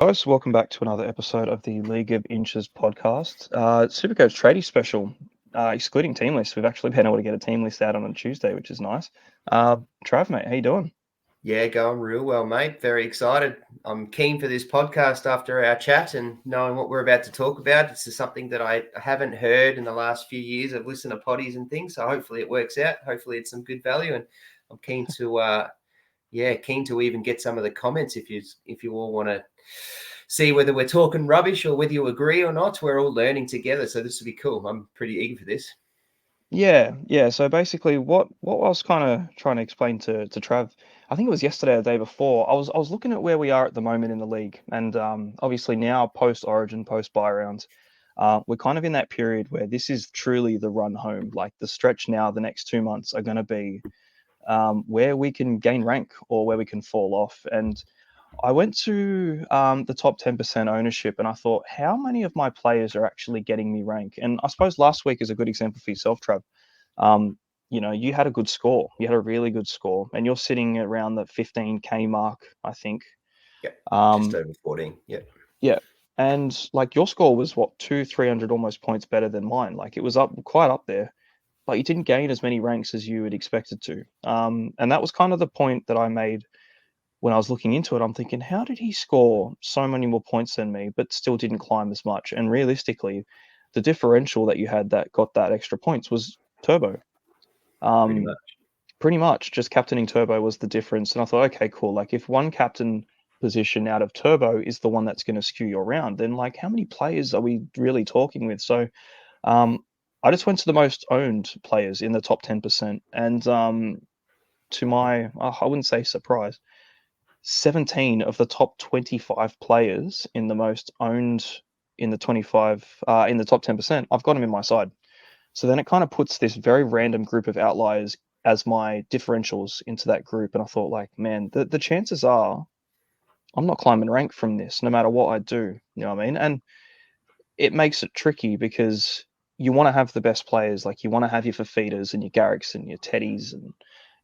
Guys, welcome back to another episode of the League of Inches podcast. Supercoach Tradies Special, excluding team lists. We've actually been able to get a team list out on a Tuesday, which is nice. Trav, mate, how you doing? Yeah, going real well, mate. Very excited. I'm keen for this podcast after our chat and knowing what we're about to talk about. This is something that I haven't heard in the last few years. I've listened to potties and things, so hopefully it works out. Hopefully it's some good value, and I'm keen to even get some of the comments if you all want to see whether we're talking rubbish or whether you agree or not. We're all learning together, so this will be cool. I'm pretty eager for this. Yeah. So basically, what I was kind of trying to explain to Trav, I think it was yesterday or the day before. I was looking at where we are at the moment in the league, and obviously now post Origin, post bye rounds, we're kind of in that period where this is truly the run home. Like the stretch now, the next 2 months are going to be where we can gain rank or where we can fall off. And I went to the top 10% ownership and I thought, how many of my players are actually getting me rank? And I suppose last week is a good example for yourself, Trav. Um, you had a good score. You had a really good score, and you're sitting around the 15K mark, I think. Yep, just Um, over 14. Yep. yeah. And like your score was what, 300 almost points better than mine. Like it was up quite up there, but you didn't gain as many ranks as you had expected to. And that was kind of the point that I made when I was looking into it. I'm thinking, how did he score so many more points than me, but still didn't climb as much? And realistically, the differential that you had that got that extra points was Turbo. Pretty Um, much. Pretty much just captaining Turbo was the difference. And I thought, okay, cool. Like if one captain position out of Turbo is the one that's going to skew your round, then like how many players are we really talking with? So um, I just went to the most owned players in the top 10%. And to my, I wouldn't say surprise, 17 of the top 25 players in the most owned in the 25 in the top 10%, I've got them in my side. So then it kind of puts this very random group of outliers as my differentials into that group. And I thought, like, man, the chances are I'm not climbing rank from this, no matter what I do. You know what I mean? And it makes it tricky because you want to have the best players, like you want to have your Fafitas and your Garricks and your Teddies and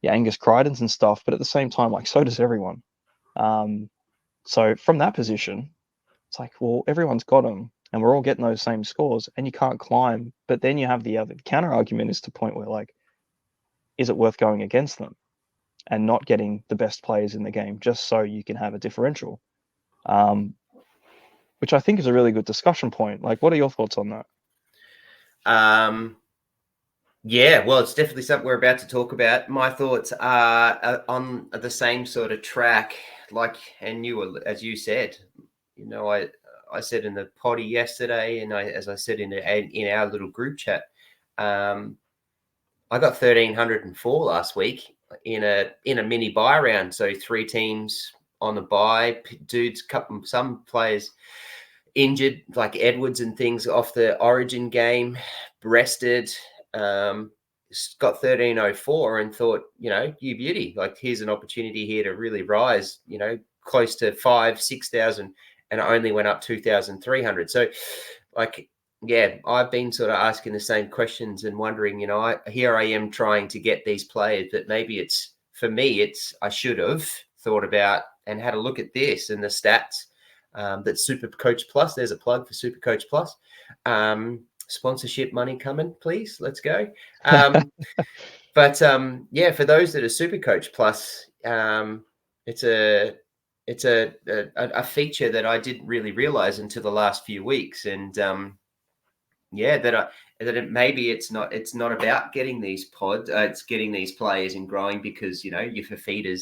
your Angus Crichtons and stuff. But at the same time, like, so does everyone. Um, so from that position, it's like, well, everyone's got them and we're all getting those same scores and you can't climb. But then you have the other counter argument is to point where, like, is it worth going against them and not getting the best players in the game just so you can have a differential? Um, which I think is a really good discussion point. Like, what are your thoughts on that? Yeah, well, it's definitely something we're about to talk about. My thoughts are on the same sort of track, and as you said, I said in the potty yesterday, and as I said in our little group chat, I got 1,304 last week in a mini buy round. So 3 teams on the buy, dudes, some players injured, like Edwards and things off the Origin game, rested. Got 1,304 and thought, you beauty, like here's an opportunity here to really rise, close to 5,000-6,000, and I only went up 2,300. So, like, yeah, I've been sort of asking the same questions and wondering, here I am trying to get these players, but maybe it's for me, I should have thought about and had a look at this and the stats. That Supercoach Plus, there's a plug for Supercoach Plus. Sponsorship money coming, please. Let's go. But yeah, for those that are Supercoach Plus, it's a feature that I didn't really realize until the last few weeks, and maybe it's not about getting these pods, it's getting these players and growing, because your Fafitas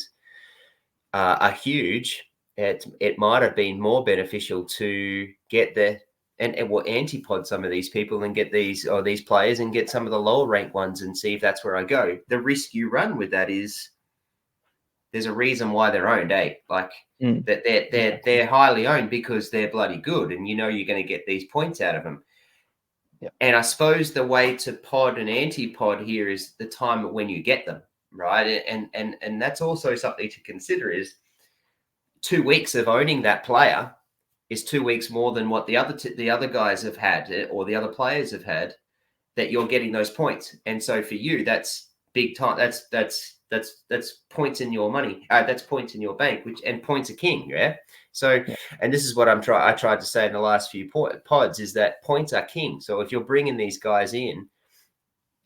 are huge. It might have been more beneficial to get antipod some of these people and get these players and get some of the lower ranked ones and see if that's where I go. The risk you run with that is there's a reason why they're owned, like that they're highly owned because they're bloody good, and you're going to get these points out of them. Yep. And I suppose the way to pod an antipod here is the time when you get them, right? And that's also something to consider is 2 weeks of owning that player is 2 weeks more than what the other guys have had, or the other players have had, that you're getting those points. And so for you, that's big time. That's that's points in your money. That's points in your bank, and points are king. Yeah. So, Yeah. and this is what I tried to say in the last few pods is that points are king. So if you're bringing these guys in,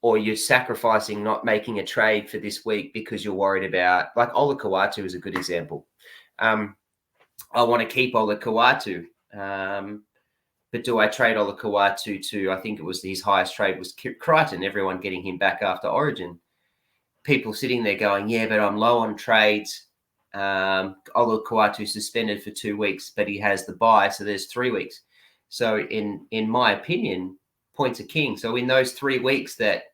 or you're sacrificing not making a trade for this week because you're worried about, like Ola Kawatu is a good example. I want to keep Ola Kawatu. But do I trade Ola Kawatu to, I think it was his highest trade was Crichton, everyone getting him back after Origin. People sitting there going, yeah, but I'm low on trades. Ola Kawatu suspended for 2 weeks, but he has the bye, so there's 3 weeks. So in my opinion, points are king. So in those 3 weeks that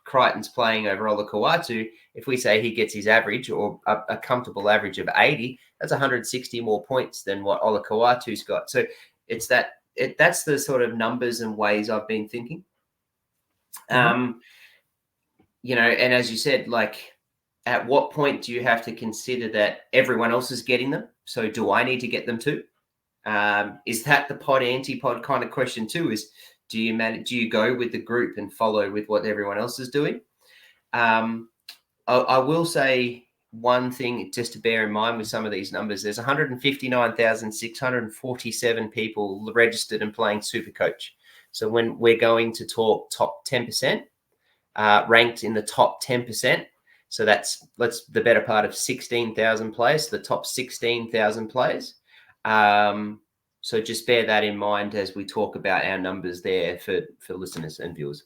Crichton's playing over Ola Kawatu, if we say he gets his average or a comfortable average of 80, that's 160 more points than what Ola Kawatu's got. So it's that's the sort of numbers and ways I've been thinking. And as you said, like, at what point do you have to consider that everyone else is getting them? So do I need to get them too? Is that the pod anti-pod kind of question too? Is do you go with the group and follow with what everyone else is doing? I will say one thing just to bear in mind with some of these numbers. There's 159,647 people registered and playing Supercoach. So when we're going to talk top 10%, ranked in the top 10%, so that's the better part of 16,000 players, the top 16,000 players. So just bear that in mind as we talk about our numbers there for listeners and viewers.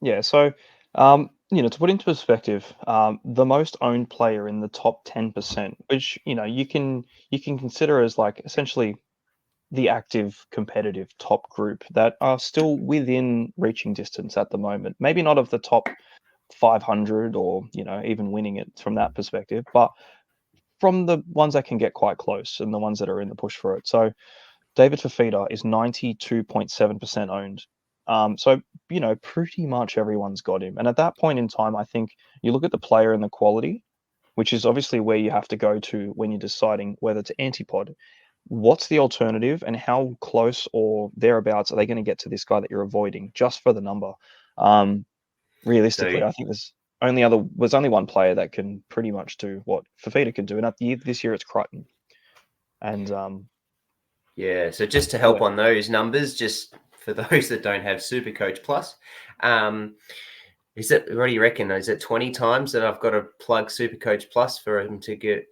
Yeah. So, to put into perspective, the most owned player in the top 10%, which, you can consider as like essentially the active competitive top group that are still within reaching distance at the moment. Maybe not of the top 500 or, even winning it from that perspective, but from the ones that can get quite close and the ones that are in the push for it. So David Fafita is 92.7% owned. So, pretty much everyone's got him. And at that point in time, I think you look at the player and the quality, which is obviously where you have to go to when you're deciding whether to antipod. What's the alternative and how close or thereabouts are they going to get to this guy that you're avoiding just for the number? Realistically, So I think there's only one player that can pretty much do what Fafita can do. And this year it's Crichton. And yeah, so just to help yeah, on those numbers, just for those that don't have Supercoach Plus, what do you reckon? Is it 20 times that I've got to plug Supercoach Plus for us to get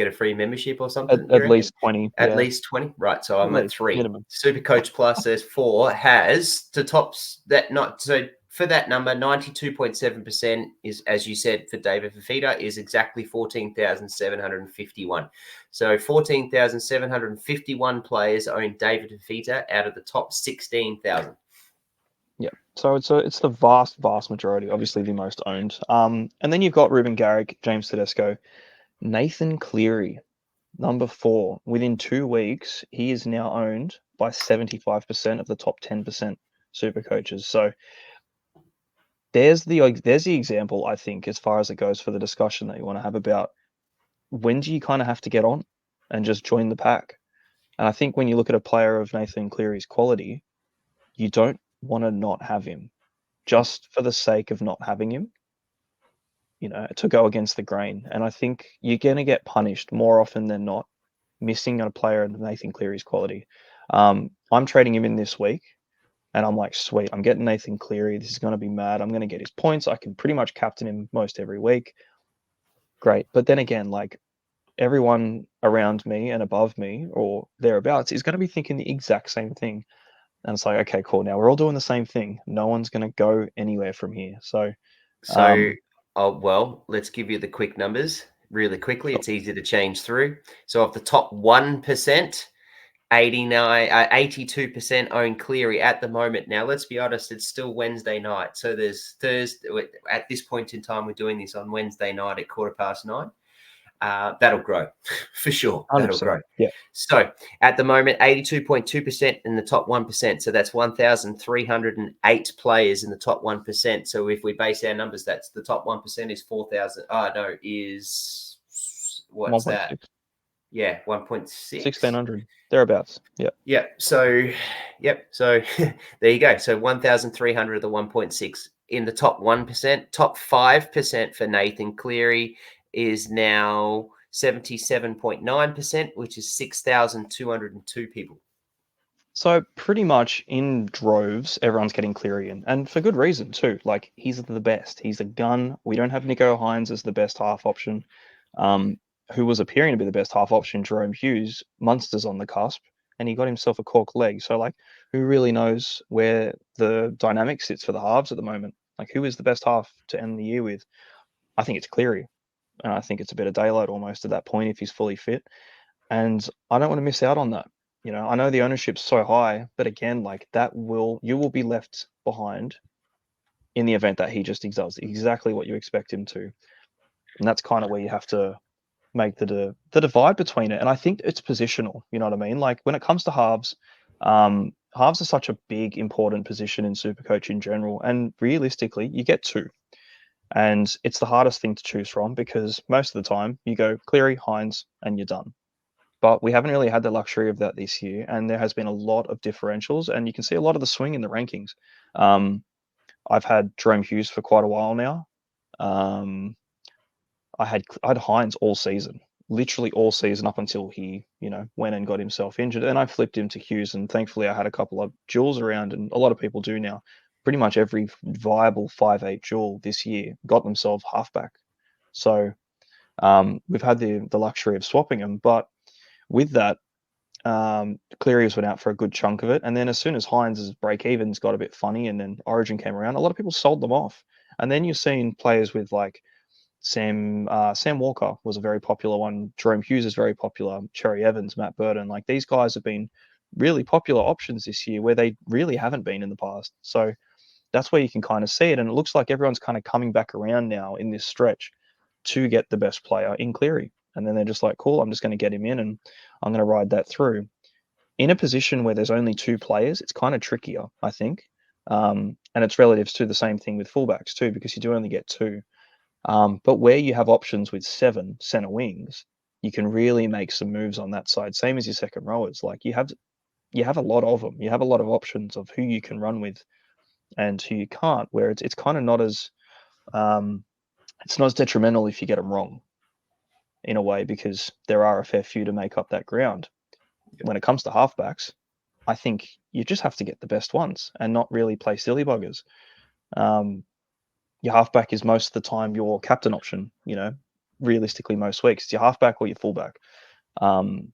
a free membership or something? You at reckon? least 20. At Yeah, least 20, right? So at I'm at least 3. minimum. Supercoach Plus, there's 4. Has the tops that not so for that number, 92.7% is, as you said, for David Fafita is exactly 14,751. So 14,751 players own David Fafita out of the top 16,000. Yeah. So it's the vast majority, obviously the most owned. And then you've got Ruben Garrick, James Tedesco, Nathan Cleary, number 4. Within 2 weeks, he is now owned by 75% of the top 10% super coaches. So there's the example, I think, as far as it goes for the discussion that you want to have about when do you kind of have to get on and just join the pack. And I think when you look at a player of Nathan Cleary's quality, you don't want to not have him just for the sake of not having him, to go against the grain. And I think you're going to get punished more often than not missing on a player of Nathan Cleary's quality. I'm trading him in this week, and I'm like, sweet, I'm getting Nathan Cleary. This is going to be mad. I'm going to get his points. I can pretty much captain him most every week. Great. But then again, like everyone around me and above me or thereabouts is going to be thinking the exact same thing. And it's like, okay, cool. Now we're all doing the same thing. No one's going to go anywhere from here. So, So, well, let's give you the quick numbers really quickly. It's easy to change through. So, of the top 1%, 82% own Cleary at the moment. Now, let's be honest, it's still Wednesday night. So there's Thursday. At this point in time, we're doing this on Wednesday night at 9:15. That'll grow for sure. That'll 100%. grow. Yeah. So at the moment, 82.2% in the top 1%. So that's 1,308 players in the top 1%. So if we base our numbers, that's the top 1% is 4,000. Oh, no, is what's 1.6. that? Yeah, 1.6. 1,600. Thereabouts. Yeah. Yep. So there you go. So 1,300 of the 1.6 in the top 1%. Top 5% for Nathan Cleary is now 77.9%, which is 6,202 people. So pretty much in droves, everyone's getting Cleary in, and for good reason too. Like he's the best. He's a gun. We don't have Nico Hines as the best half option, who was appearing to be the best half option. Jerome Hughes, Munster's on the cusp, and he got himself a cork leg. So like, who really knows where the dynamic sits for the halves at the moment? Like, who is the best half to end the year with? I think it's Cleary, and I think it's a bit of daylight almost at that point if he's fully fit. And I don't want to miss out on that. I know the ownership's so high, but again, like you will be left behind in the event that he just does exactly what you expect him to. And that's kind of where you have to make the divide between it. And I think it's positional. You know what I mean? Like when it comes to halves, halves are such a big, important position in Supercoach in general. And realistically, you get two. And it's the hardest thing to choose from because most of the time you go Cleary, Hines, and you're done. But we haven't really had the luxury of that this year, and there has been a lot of differentials, and you can see a lot of the swing in the rankings. I've had Jerome Hughes for quite a while now. Um, I had Hines all season, literally all season up until he, went and got himself injured, and I flipped him to Hughes, and thankfully I had a couple of duels around, and a lot of people do now. Pretty much every viable 5'8" duel this year got themselves halfback. So we've had the luxury of swapping them, but with that, Cleary went out for a good chunk of it, and then as soon as Hines' break evens got a bit funny, and then Origin came around, a lot of people sold them off. And then you're seeing players with like Sam Walker was a very popular one. Jerome Hughes is very popular. Cherry Evans, Matt Burton, like these guys have been really popular options this year where they really haven't been in the past. So that's where you can kind of see it, and it looks like everyone's kind of coming back around now in this stretch to get the best player in Cleary. And then they're just like, cool, I'm just going to get him in and I'm going to ride that through. In a position where there's only two players, it's kind of trickier, I think. And it's relative to the same thing with fullbacks too, because you do only get two. But where you have options with 7 center wings, you can really make some moves on that side. Same as your second rowers. Like you have a lot of them. You have a lot of options of who you can run with and who you can't. Where it's kind of not as it's not as detrimental if you get them wrong in a way, because there are a fair few to make up that ground. When it comes to halfbacks, I think you just have to get the best ones and not really play silly buggers. Your halfback is most of the time your captain option, realistically most weeks. It's your halfback or your fullback. And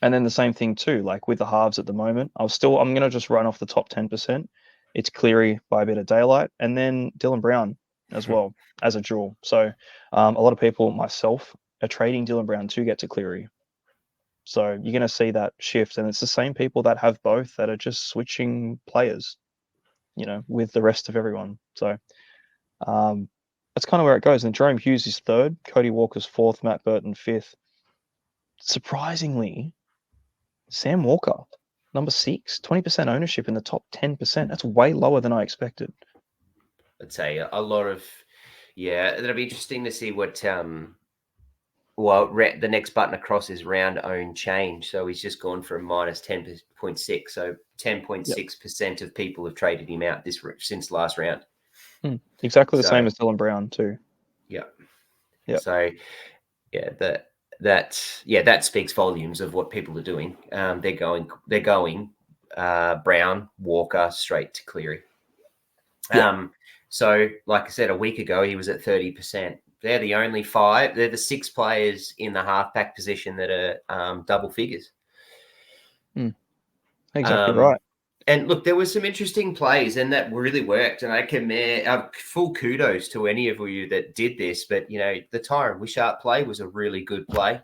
then the same thing too, like with the halves at the moment, I'm going to just run off the top 10%. It's Cleary by a bit of daylight, and then Dylan Brown as well as a duel. So a lot of people, myself, are trading Dylan Brown to get to Cleary. So you're going to see that shift, and it's the same people that have both that are just switching players, with the rest of everyone. So that's kind of where it goes. And Jerome Hughes is third, Cody Walker's fourth, Matt Burton fifth. Surprisingly, Sam Walker, number 6, 20% ownership in the top 10%. That's way lower than I expected. I'd say a lot of, it'll be interesting to see what the next button across is round own change. So he's just gone from minus 10.6. So 10.6% of people have traded him out since last round. Exactly the same as Dylan Brown too. Yeah. Yeah. So that speaks volumes of what people are doing. They're going Brown, Walker, straight to Cleary. Yeah. So like I said, a week ago, he was at 30%. They're the only 5. They're the 6 players in the halfback position that are double figures. Exactly right. And look, there was some interesting plays, and that really worked. And I commend full kudos to any of you that did this. But the Tyron Wishart play was a really good play,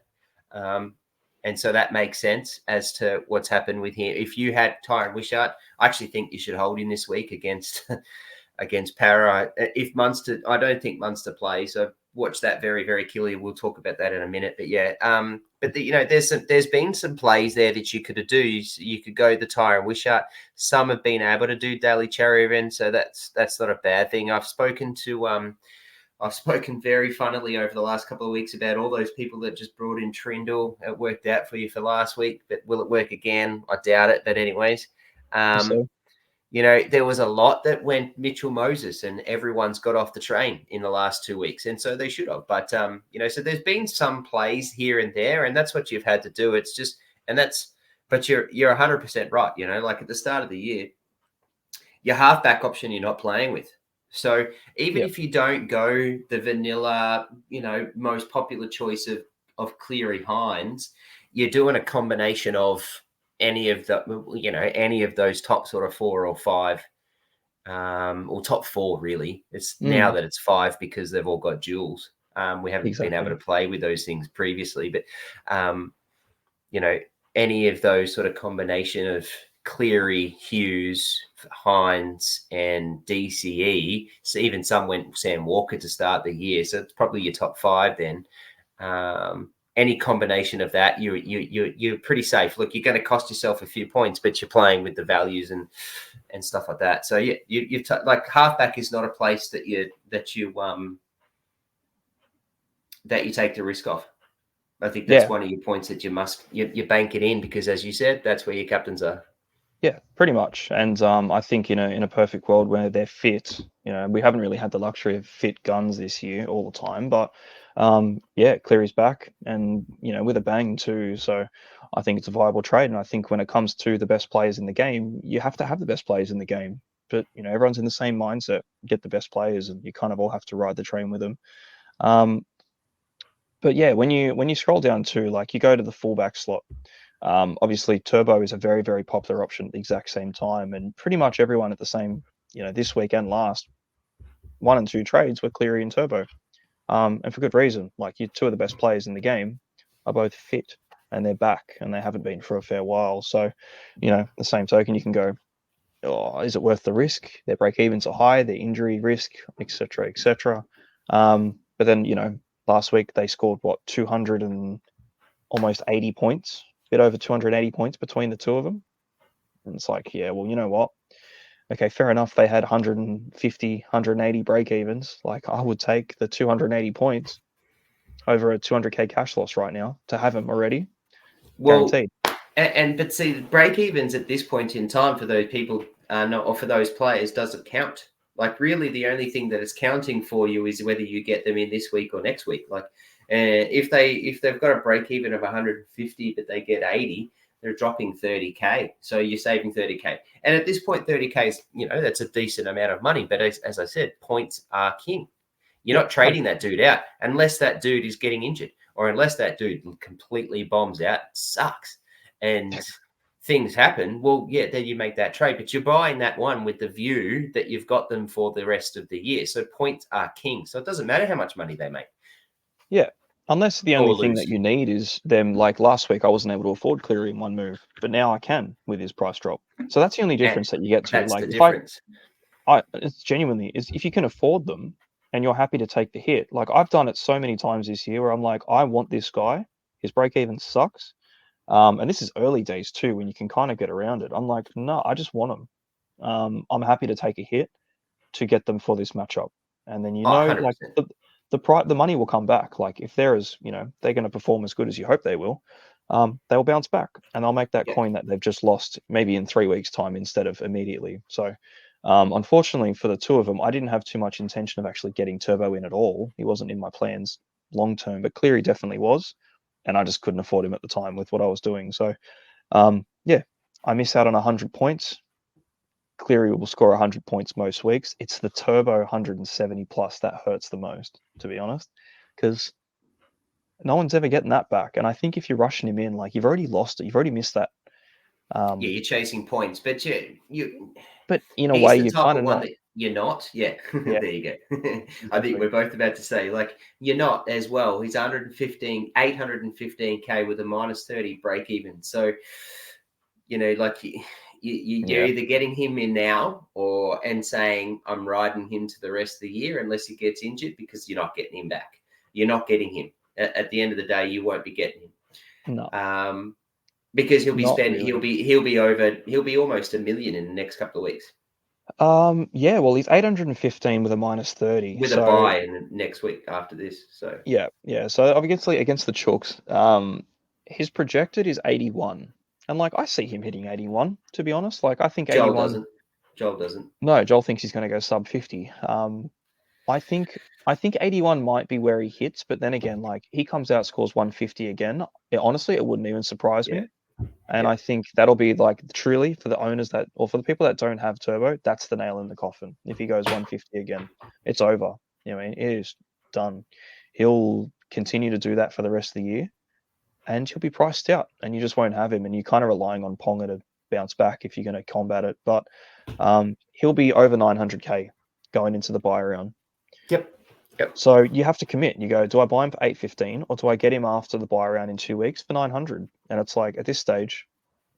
and so that makes sense as to what's happened with him. If you had Tyron Wishart, I actually think you should hold him this week against Para. If Munster, I don't think Munster plays, so watch that very, very clearly. We'll talk about that in a minute. But there's been some plays there that you could do. You could go the Tyron Wishart. Some have been able to do Daly Cherry event, so that's not a bad thing. I've spoken very funnily over the last couple of weeks about all those people that just brought in Trindle. It worked out for you for last week, but will it work again? I doubt it. But anyways, So. there was a lot that went Mitchell Moses, and everyone's got off the train in the last 2 weeks, and so they should have. But so there's been some plays here and there, and that's what you've had to do. It's just, and that's, but you're 100% right. Like at the start of the year, your halfback option you're not playing with. So even Yeah. if you don't go the vanilla, most popular choice of Cleary Hines, you're doing a combination of any of those top sort of 4 or 5, or top 4 really. It's now Mm, that it's 5 because they've all got duels. We haven't been able exactly. to play with those things previously, but you know, any of those sort of combination of Cleary, Hughes, Hines, and DCE. So even some went Sam Walker to start the year, so it's probably your top 5 then. Any combination of that, you're pretty safe. Look, you're going to cost yourself a few points, but you're playing with the values and stuff like that. So yeah, like halfback is not a place that you take the risk off. I think that's Yeah. one of your points that you bank it in, because as you said, that's where your captains are. Yeah, pretty much. And I think in a perfect world where they're fit, we haven't really had the luxury of fit guns this year all the time, but yeah, Cleary's back and with a bang too. So I think it's a viable trade. And I think when it comes to the best players in the game, you have to have the best players in the game. But everyone's in the same mindset, get the best players, and you kind of all have to ride the train with them. Um, but yeah, when you scroll down to like you go to the fullback slot. Obviously, Turbo is a very, very popular option at the exact same time, and pretty much everyone at the same, this week and last, 1 and 2 trades were Cleary and Turbo, and for good reason. Like you, two of the best players in the game are both fit and they're back, and they haven't been for a fair while. So, the same token, you can go, oh, is it worth the risk? Their break evens are high, their injury risk, etc., etc. But then, last week they scored what 200 and almost 80 points, a bit over 280 points between the two of them. And it's like, yeah, well, you know what? Okay, fair enough. They had 150, 180 break evens. Like, I would take the 280 points over a 200K cash loss right now to have them already. Well, Guaranteed. but see, the break evens at this point in time for those people, or for those players, doesn't count. Like, really, the only thing that is counting for you is whether you get them in this week or next week. Like, if they've got a break even of 150, but they get 80, they're dropping 30K. So you're saving 30K. And at this point, 30K is, that's a decent amount of money. But as I said, points are king. You're Yeah, not trading that dude out unless that dude is getting injured, or unless that dude completely bombs out, sucks, and things happen. Well, yeah, then you make that trade, but you're buying that one with the view that you've got them for the rest of the year. So points are king. So it doesn't matter how much money they make yeah. Unless the only or thing lose. that you need is them, like last week, I wasn't able to afford Cleary in one move, but now I can with his price drop. So that's the only And difference that you get to. that's Like, the if I difference. it's genuinely is if you can afford them and you're happy to take the hit. Like I've done it so many times this year where I'm like, I want this guy. His break even sucks. And this is early days too, when you can kind of get around it. I'm like, no, I just want them. I'm happy to take a hit to get them for this matchup. And then Oh, like 100%. the money will come back. Like if they're going to perform as good as you hope they'll bounce back and they'll make that Yeah. coin that they've just lost maybe in 3 weeks' time instead of immediately. So, unfortunately for the two of them, I didn't have too much intention of actually getting Turbo in at all. He wasn't in my plans long term, but Cleary definitely was, and I just couldn't afford him at the time with what I was doing. So, yeah, I miss out on 100 points. Cleary will score 100 points most weeks. It's the Turbo 170 plus that hurts the most, to be honest, because no one's ever getting that back. And I think if you're rushing him in, like you've already lost it, you've already missed that. Yeah, you're chasing points, but you But in a he's way, the you're type kind of of one not. that you're not. Yeah, Yeah, there you go. I think exactly. we're both about to say, like, you're not as well. He's 815K with a minus 30 break even. So, like you're Yeah, either getting him in now and saying, I'm riding him to the rest of the year unless he gets injured, because you're not getting him back. You're not getting him. At the end of the day, you won't be getting no, him. Because not really. he'll be almost a million in the next couple of weeks. Yeah, well, he's 815 with a minus 30. With a So buy in the next week after this. So yeah, yeah. So against the Chooks, his projected is 81, and like I see him hitting 81. To be honest, like I think Joel 81. doesn't. Joel doesn't. No, Joel thinks he's going to go sub 50. I think 81 might be where he hits, but then again, like he comes out, scores 150 again. Honestly, it wouldn't even surprise Yeah. me. And Yeah. I think that'll be like truly for the owners that, or for the people that don't have turbo, that's the nail in the coffin. If he goes 150 again, it's over. You know, what I mean, it is done. He'll continue to do that for the rest of the year, and he'll be priced out, and you just won't have him. And you're kind of relying on Ponga to bounce back if you're going to combat it. But he'll be over 900k going into the buy round. Yep. Yep. So you have to commit. You go, do I buy him for 815 or do I get him after the buy round in 2 weeks for 900? And it's like at this stage,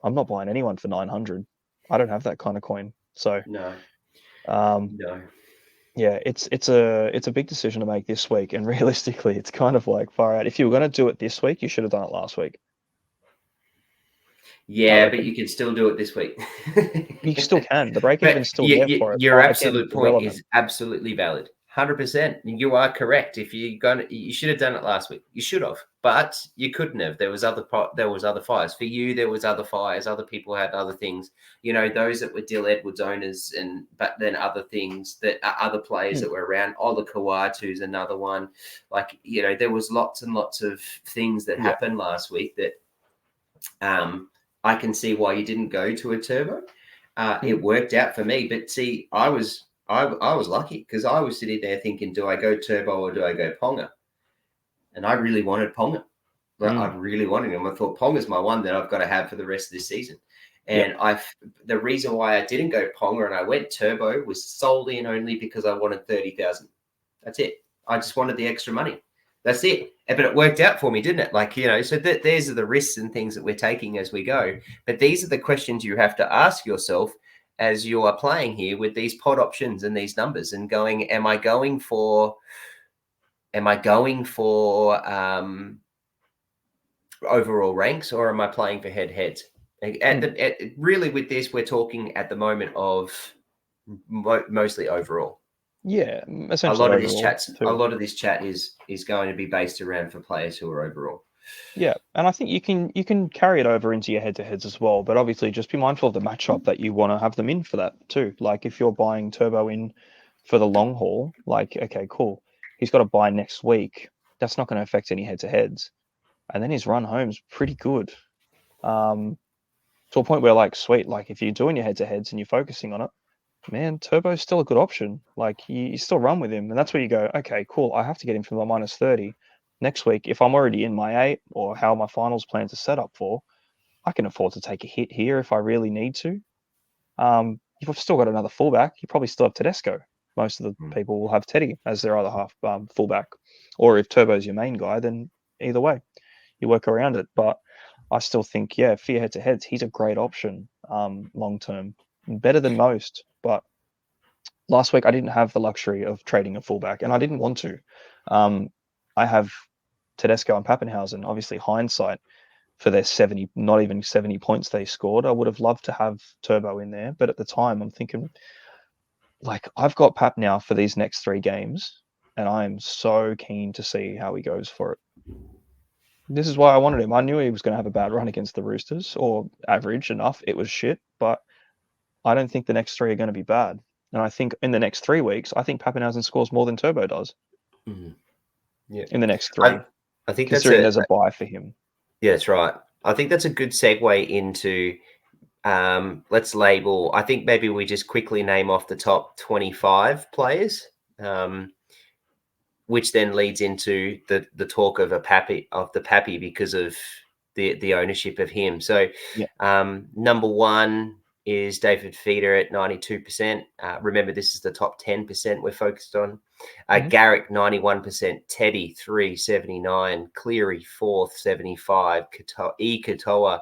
I'm not buying anyone for 900. I don't have that kind of coin. So No. um, No. yeah, it's a big decision to make this week. And realistically, it's kind of like far out. If you were going to do it this week, you should have done it last week. I Yeah, but reckon. you can still do it this week. You still can. The break But even's still there for it. your But again, absolute point irrelevant. is absolutely valid. 100%. You are correct. If you should have done it last week. You should have, but you couldn't have. There was other fires for you. There was other fires. Other people had other things. You know, those that were Dill Edwards owners, but then other things that other players that were around. Ola Kawatu's another one. Like, you know, there was lots and lots of things that happened last week that I can see why you didn't go to a turbo. It worked out for me, but see, I was lucky because I was sitting there thinking, do I go turbo or do I go Ponga? And I really wanted Ponga. I really wanted him. I thought Ponga's my one that I've got to have for the rest of this season. And the reason why I didn't go Ponga and I went turbo was solely and only because I wanted 30,000. That's it. I just wanted the extra money. That's it. But it worked out for me, didn't it? Like, you know, so these are the risks and things that we're taking as we go. But these are the questions you have to ask yourself as you are playing here with these pod options and these numbers and going, am I going for overall ranks or am I playing for heads? Really with this, we're talking at the moment of mostly overall. Yeah, essentially a lot of this chat is going to be based around for players who are overall. Yeah, and I think you can carry it over into your head-to-heads as well, but obviously just be mindful of the matchup that you want to have them in for that too. Like if you're buying Turbo in for the long haul, like okay, cool, he's got to buy next week. That's not going to affect any head-to-heads, and then his run home's pretty good. To a point where like sweet, like if you're doing your head-to-heads and you're focusing on it, man, Turbo's still a good option. Like you still run with him, and that's where you go, okay, cool. I have to get him from the -30 next week. If I'm already in my 8 or how my finals plans are set up for, I can afford to take a hit here if I really need to. You've still got another fullback. You probably still have Tedesco. Most of the people will have Teddy as their other half fullback, or if Turbo's your main guy, then either way, you work around it. But I still think, yeah, for your head-to-heads, he's a great option long term, better than most. But last week I didn't have the luxury of trading a fullback, and I didn't want to. I have Tedesco and Pappenhausen. Obviously, hindsight for their 70, not even 70 points they scored, I would have loved to have Turbo in there. But at the time, I'm thinking, like, I've got Pap now for these next 3 games, and I am so keen to see how he goes for it. This is why I wanted him. I knew he was going to have a bad run against the Roosters, or average enough. It was shit, but I don't think the next 3 are going to be bad. And I think in the next 3 weeks, I think Pappenhausen scores more than Turbo does. Yeah. In the next 3. I think considering there's a buy for him. Yeah, that's right. I think that's a good segue into let's label. I think maybe we just quickly name off the top 25 players, which then leads into the talk of the Pappy because of the ownership of him. So number 1 is David Feeder at 92%. Remember, this is the top 10% we're focused on. Garrick, 91%. Teddy, 379. Cleary, 4th, 75. Katoa,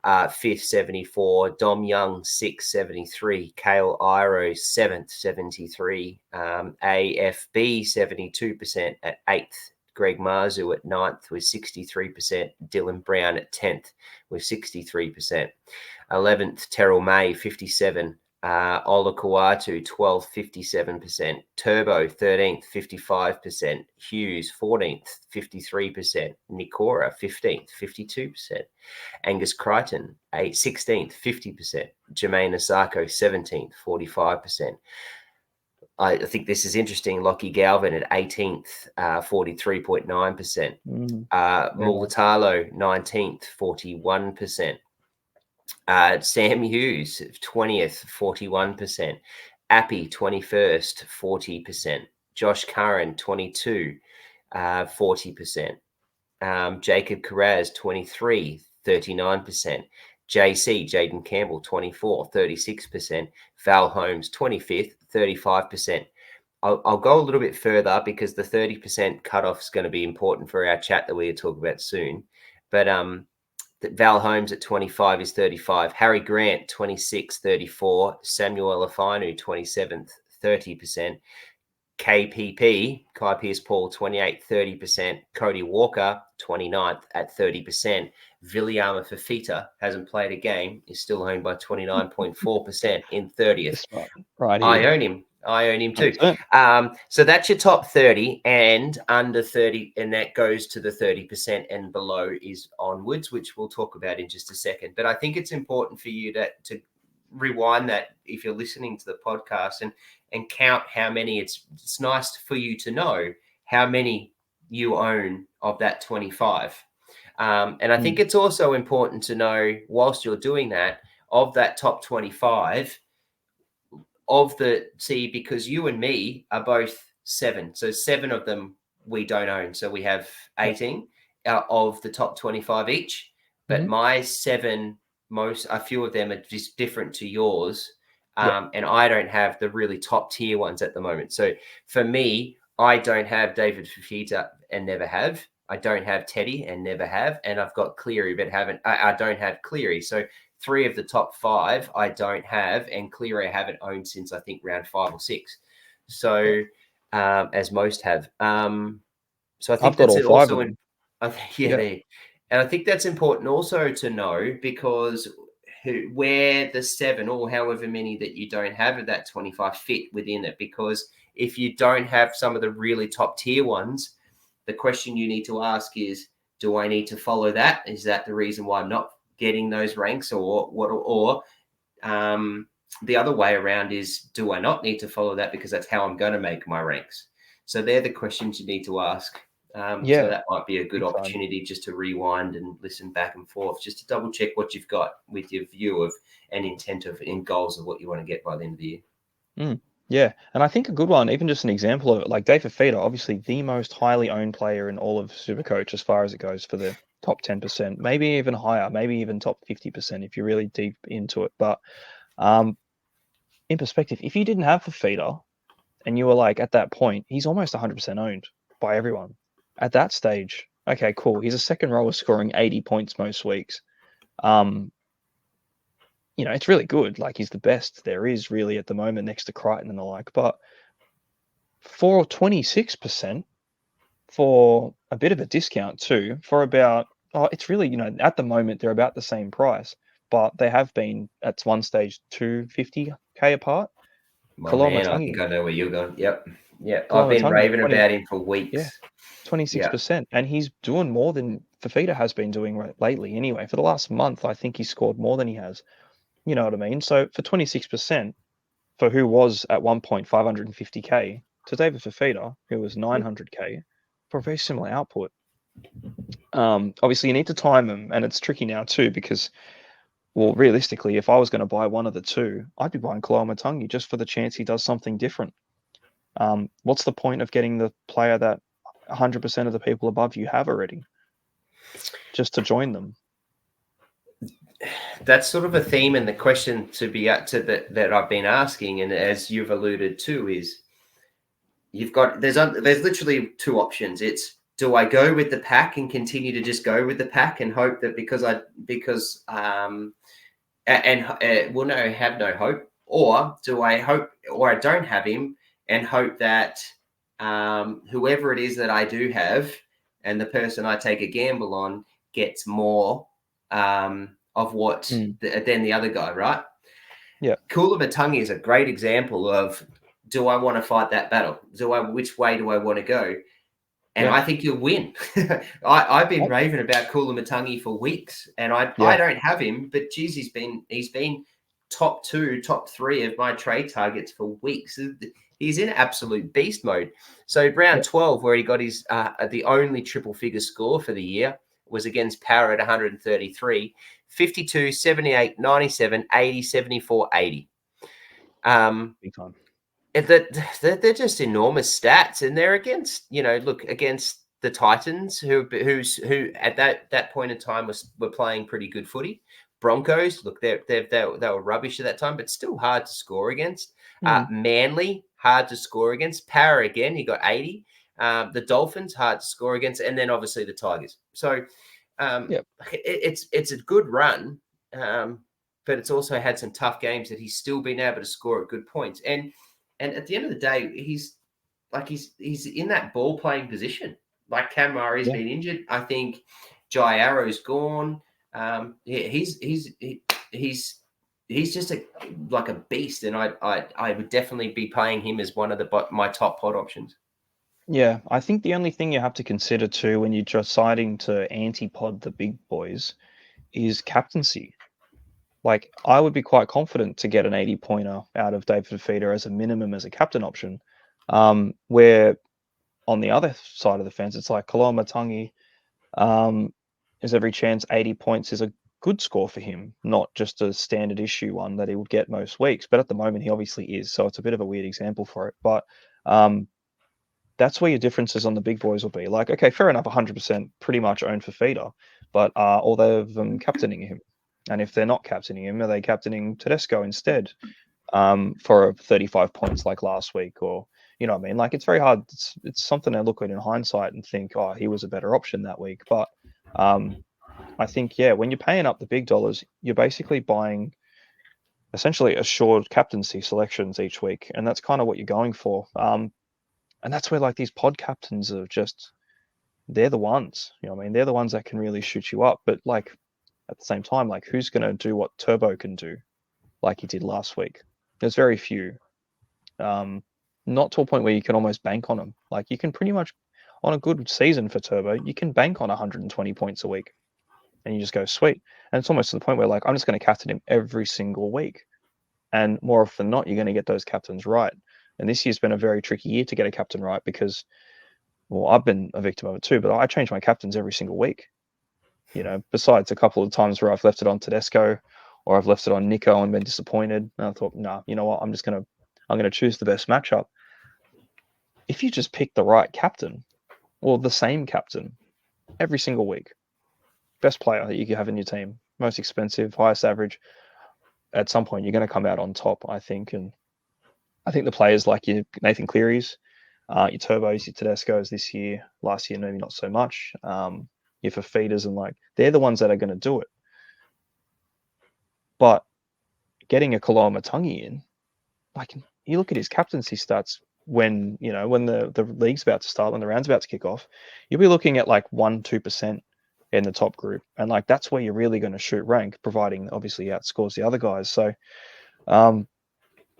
5th, 74. Dom Young, 6th, 73. Kale Iro, 7th, 73. AFB, 72% at 8th. Greg Marzu at 9th with 63%. Dylan Brown at 10th with 63%. 11th, Terrell May, 57. Ola Kawatu, 12th, 57%. Turbo, 13th, 55%. Hughes, 14th, 53%. Nikora, 15th, 52%. Angus Crichton, 16th, 50%. Jermaine Asako, 17th, 45%. I think this is interesting. Lockie Galvin at 18th, 43.9%. Mulatalo, 19th, 41%. Sam Hughes, 20th, 41%. Appy, 21st, 40%. Josh Curran, 22, 40%. Jacob Carraz, 23, 39%. JC, Jaden Campbell, 24, 36%. Val Holmes, 25th, 35%. I'll go a little bit further because the 30% cutoff is going to be important for our chat that we'll talk about soon. But Val Holmes at 25 is 35. Harry Grant, 26, 34. Samuel Afinu, 27th, 30%. KPP, Kai Pierce-Paul, 28, 30%. Cody Walker, 29th at 30%. Viliama Fafita hasn't played a game, is still owned by 29.4% in 30th. Right here. I own him too. 100%. So that's your top 30 and under 30, and that goes to the 30% and below is onwards, which we'll talk about in just a second. But I think it's important for you to rewind that if you're listening to the podcast and count how many. It's nice for you to know how many you own of that 25. And I think it's also important to know, whilst you're doing that, of that top 25, because you and me are both 7. So 7 of them we don't own. So we have 18 of the top 25 each. But my 7, a few of them are just different to yours. And I don't have the really top tier ones at the moment. So for me, I don't have David Fifita and never have. I don't have Teddy and never have. And I've got Cleary, but I don't have Cleary. So 3 of the top 5 I don't have, and Cleary I haven't owned since I think round 5 or 6. So as most have. So I think I've got that's all it 5 also. of them. And I think that's important also to know, because where the 7 or however many that you don't have of that 25 fit within it. Because if you don't have some of the really top tier ones, the question you need to ask is, do I need to follow that? Is that the reason why I'm not getting those ranks, or what? Or the other way around is, do I not need to follow that because that's how I'm going to make my ranks? So they're the questions you need to ask. So that might be a good opportunity just to rewind and listen back and forth, just to double check what you've got with your view of and intent of in goals of what you want to get by the end of the year. Yeah, and I think a good one, even just an example of it, like Dave Fifita, obviously the most highly owned player in all of Supercoach as far as it goes for the top 10%, maybe even higher, maybe even top 50% if you're really deep into it. But in perspective, if you didn't have Fifita and you were like at that point, he's almost 100% owned by everyone. At that stage, okay, cool. He's a second rower scoring 80 points most weeks. It's really good. Like, he's the best there is really at the moment next to Crichton and the like. But for 26%, for a bit of a discount too, for about, it's really, at the moment they're about the same price, but they have been at one stage 250k apart. Man, I think I know where you're going. Yep. I've been Kolomotangi, raving about him for weeks. Yeah, 26%. And he's doing more than Fifita has been doing lately anyway. For the last month, I think he scored more than he has. You know what I mean? So for 26%, for who was at one point 550k, to David Fifita, who was 900k, for a very similar output. Obviously, you need to time them, and it's tricky now too because, well, realistically, if I was going to buy one of the two, I'd be buying Kolomotangi just for the chance he does something different. What's the point of getting the player that 100% of the people above you have already, just to join them? That's sort of a theme, and the question that I've been asking, and as you've alluded to, is there's literally 2 options. It's, do I go with the pack and continue to just go with the pack and hope that have no hope, or do I hope, or I don't have him and hope that whoever it is that I do have and the person I take a gamble on gets more of what than the other guy, right? Yeah. Matangi is a great example of, do I want to fight that battle? Which way do I want to go? And Yeah. I think you'll win. I've been I- raving about Matangi for weeks, and I Yeah. don't have him, but geez, he's been top 2, top 3 of my trade targets for weeks. He's in absolute beast mode. So Yeah. round 12, where he got his the only triple figure score for the year, was against Power at 133, 52, 78, 97, 80, 74, 80. Big time. They're just enormous stats, and they're against, against the Titans, who at that point in time were playing pretty good footy. Broncos, look, they were rubbish at that time, but still hard to score against. Mm. Manly, hard to score against. Power again, he got 80. The Dolphins, hard to score against, and then obviously the Tigers. So Yeah. it's a good run, but it's also had some tough games that he's still been able to score at good points. And at the end of the day, he's in that ball playing position. Like Cam Murray's Yeah. been injured. I think Jai Arrow's gone. He's just like a beast, and I would definitely be playing him as one of my top pod options. Yeah. I think the only thing you have to consider too when you're deciding to anti-pod the big boys is captaincy. Like, I would be quite confident to get an 80 pointer out of David Fifita as a minimum as a captain option. Where on the other side of the fence, it's like Kaloma Tangi, there's every chance 80 points is a good score for him, not just a standard issue one that he would get most weeks. But at the moment, he obviously is. So it's a bit of a weird example for it. But um, that's where your differences on the big boys will be. Like, okay, fair enough, 100% pretty much own Fifita, but are all of them captaining him? And if they're not captaining him, are they captaining Tedesco instead for 35 points like last week? Or, you know what I mean? Like, it's very hard. It's something to look at in hindsight and think, oh, he was a better option that week. But um, I think, yeah, when you're paying up the big dollars, you're basically buying essentially assured captaincy selections each week. And that's kind of what you're going for. And that's where like these pod captains are just, they're the ones, you know what I mean? They're the ones that can really shoot you up. But like at the same time, like who's going to do what Turbo can do like he did last week? There's very few. Um, Not to a point where you can almost bank on them. Like you can pretty much, on a good season for Turbo, you can bank on 120 points a week and you just go, sweet. And it's almost to the point where like, I'm just going to captain him every single week. And more often than not, you're going to get those captains right. And this year's been a very tricky year to get a captain right because, well, I've been a victim of it too, but I change my captains every single week. You know, besides a couple of times where I've left it on Tedesco or I've left it on Nico and been disappointed. And I thought, nah, you know what? I'm gonna choose the best matchup. If you just pick the right captain or the same captain every single week, best player that you can have in your team, most expensive, highest average, at some point you're going to come out on top, I think. And I think the players like your Nathan Cleary's, your Turbos, your Tedesco's this year, last year maybe not so much. Your Fafitas and like they're the ones that are going to do it. But getting a Kaloma Matangi in, like you look at his captaincy stats when when the league's about to start, when the round's about to kick off, you'll be looking at like 1-2% in the top group, and like that's where you're really going to shoot rank, providing obviously he outscores the other guys. So,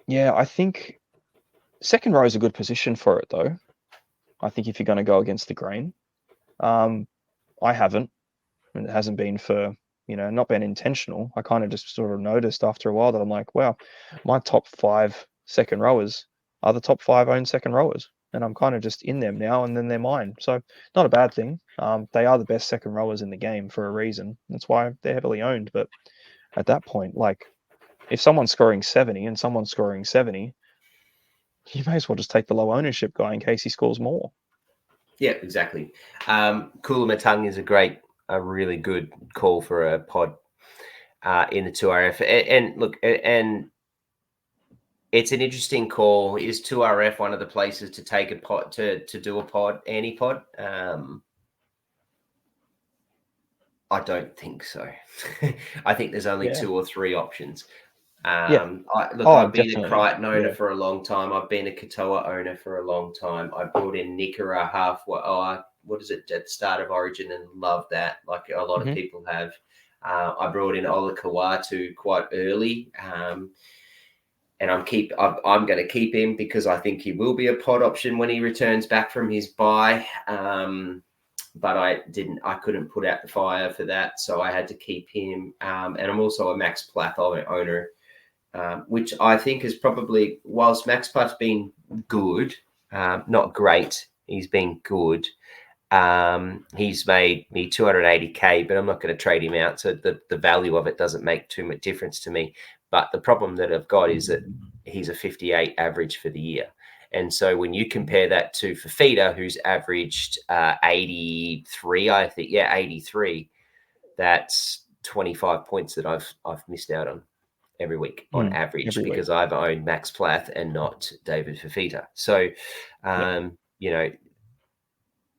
yeah, I think second row is a good position for it though. I think if you're going to go against the grain, um, I haven't, and it hasn't been for not been intentional. I kind of just sort of noticed after a while that I'm like, wow, my top 5 second rowers are the top 5 owned second rowers, and I'm kind of just in them now, and then they're mine. So not a bad thing. They are the best second rowers in the game for a reason. That's why they're heavily owned. But at that point, like if someone's scoring 70 and someone's scoring 70, you may as well just take the low ownership guy in case he scores more. Yeah, exactly. Matang is a really good call for a pod in the 2RF. And look, and it's an interesting call. Is 2RF one of the places to take a pod to do a pod, any pod? I don't think so. I think there's only Yeah. 2 or 3 options. Yeah. Oh, I've been a definitely. Crichton owner Yeah. for a long time. I've been a Katoa owner for a long time. I brought in Nikora what is it, at the start of Origin, and love that, like a lot of Hmm. people have. I brought in Ola Kawatu quite early. and I'm going to keep him because I think he will be a pod option when he returns back from his bye. But I couldn't put out the fire for that, so I had to keep him. And I'm also a Max Plath owner, which I think is probably, whilst Max Plath's been good, not great, he's been good. He's made me 280k, but I'm not going to trade him out. So the value of it doesn't make too much difference to me. But the problem that I've got is that he's a 58 average for the year. And so when you compare that to Fafita, who's averaged 83, I think, 83, that's 25 points that I've missed out on every week on average because I've owned Max Plath and not David Fafita. So,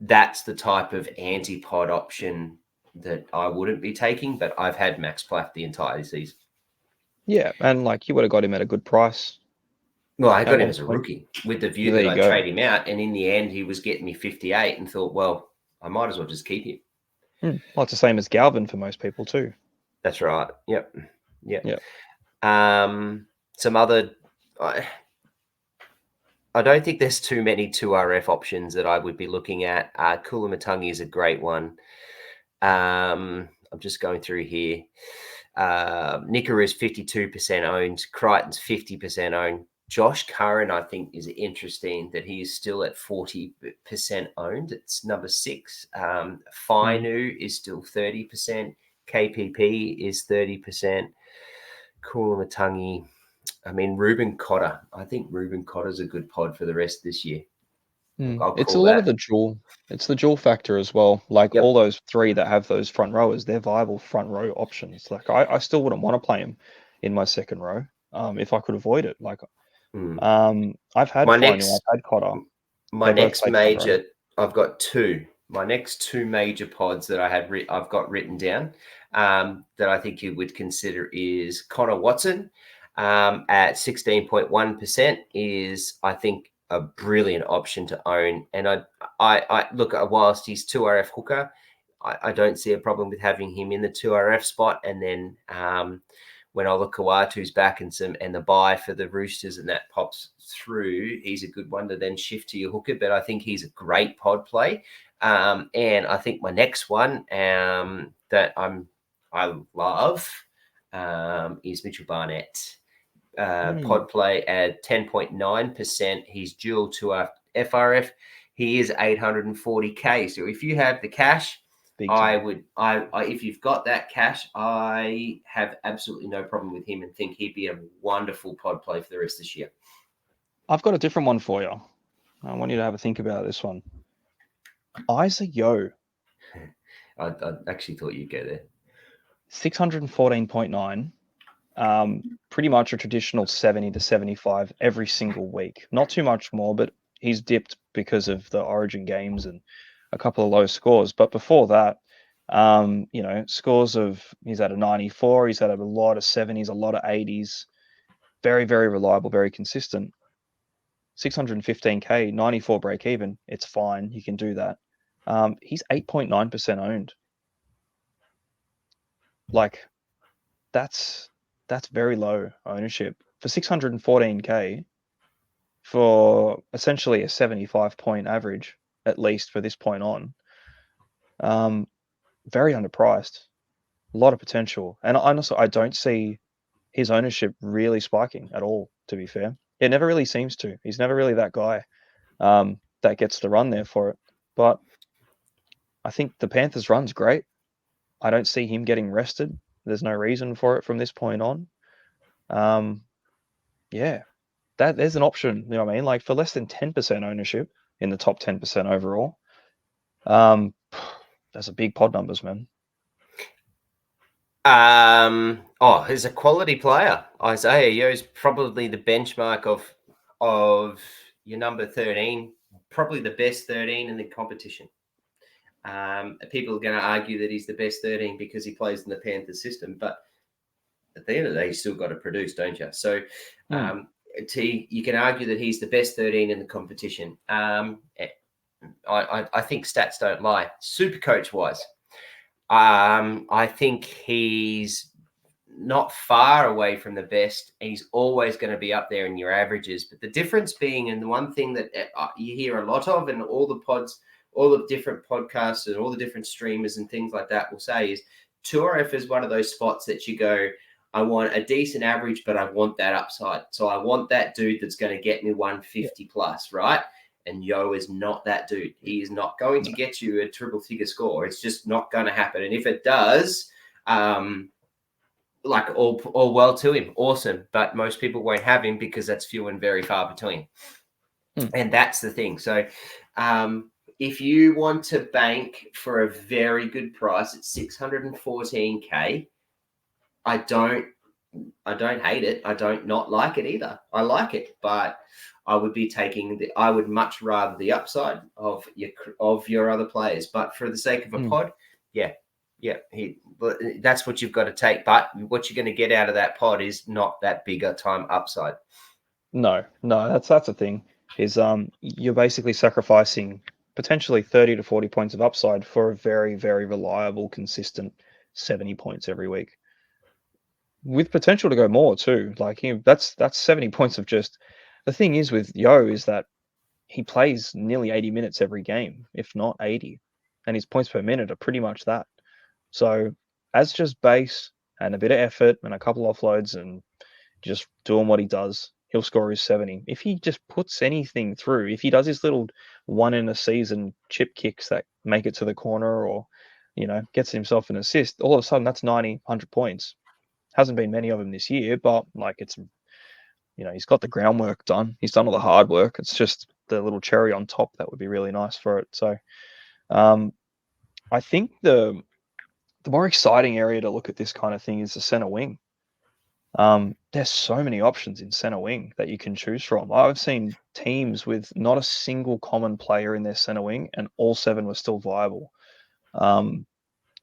that's the type of anti-pod option that I wouldn't be taking, but I've had Max Plath the entire season. Yeah, and like you would have got him at a good price. Well, I got him as a rookie with the view that I'd trade him out, and in the end, he was getting me 58 and thought, well, I might as well just keep him. Well, it's the same as Galvin for most people too. That's right. Yep. Some other... I don't think there's too many 2RF options that I would be looking at. Kulamattangi is a great one. I'm just going through here. Nickeroos is 52% owned. Crichton's 50% owned. Josh Curran, I think, is interesting that he is still at 40% owned. It's number 6. Fainu is still 30%. KPP is 30%. Kulamattangi. I mean, Ruben Cotter. I think Ruben Cotter's a good pod for the rest of this year. It's a lot of the dual. It's the dual factor as well. Like all those 3 that have those front rowers, they're viable front row options. Like I still wouldn't want to play him in my second row if I could avoid it. Like I've had Fainu, I've had Cotter. My next major, I've got 2. My next 2 major pods that I've got written down that I think you would consider is Connor Watson. At 16.1% is, I think, a brilliant option to own. And I look, whilst he's 2RF hooker, I don't see a problem with having him in the 2RF spot. And then when Olakau'atu's back and the buy for the Roosters and that pops through, he's a good one to then shift to your hooker. But I think he's a great pod play. And I think my next one that I love is Mitchell Barnett. Pod play at 10.9%. He's dual to FRF. He is 840k. So if you have the cash, if you've got that cash, I have absolutely no problem with him and think he'd be a wonderful pod play for the rest of this year. I've got a different one for you. I want you to have a think about this one. Isa Yo. I actually thought you'd go there. 614.9. Pretty much a traditional 70 to 75 every single week. Not too much more, but he's dipped because of the Origin games and a couple of low scores. But before that, scores of, he's at a 94, he's had a lot of 70s, a lot of 80s. Very, very reliable, very consistent. 615k, 94 break even. It's fine. You can do that. He's 8.9% owned. Like, that's very low ownership for 614k for essentially a 75-point average, at least for this point on. Very underpriced, a lot of potential, and honestly, I don't see his ownership really spiking at all. To be fair, it never really seems to. He's never really that guy that gets the run there for it. But I think the Panthers' run's great. I don't see him getting rested. There's no reason for it from this point on. There's an option, you know what I mean? Like for less than 10% ownership in the top 10% overall. That's a big pod numbers, man. He's a quality player. Isaiah Yo's probably the benchmark of your number 13, probably the best 13 in the competition. People are going to argue that he's the best 13 because he plays in the Panthers system, but at the end of the day, he's still got to produce, don't you? So you can argue that he's the best 13 in the competition. I think stats don't lie. Supercoach wise, I think he's not far away from the best. He's always going to be up there in your averages. But the difference being, and the one thing that you hear a lot of, and all the pods, all the different podcasts and all the different streamers and things like that will say is 2RF is one of those spots that you go, I want a decent average, but I want that upside. So I want that dude that's going to get me 150 plus, right? And Yo is not that dude. He is not going to get you a triple figure score. It's just not going to happen. And if it does, like all well to him, awesome. But most people won't have him because that's few and very far between. And that's the thing. So if you want to bank for a very good price at 614K, I don't hate it. I don't not like it either. I like it, but I would be taking I would much rather the upside of your other players. But for the sake of a pod, that's what you've got to take. But what you're going to get out of that pod is not that bigger time upside. No, that's the thing. Is you're basically sacrificing potentially 30 to 40 points of upside for a very, very reliable, consistent 70 points every week. With potential to go more too. Like that's 70 points of just the thing is with Yo is that he plays nearly 80 minutes every game, if not 80. And his points per minute are pretty much that. So as just base and a bit of effort and a couple offloads and just doing what he does, he'll score his 70. If he just puts anything through, if he does his little one in a season chip kicks that make it to the corner or, gets himself an assist, all of a sudden that's 90, 100 points. Hasn't been many of them this year, but like it's, he's got the groundwork done. He's done all the hard work. It's just the little cherry on top that would be really nice for it. So I think the more exciting area to look at this kind of thing is the center wing. There's so many options in center wing that you can choose from. I've seen teams with not a single common player in their center wing, and all 7 were still viable.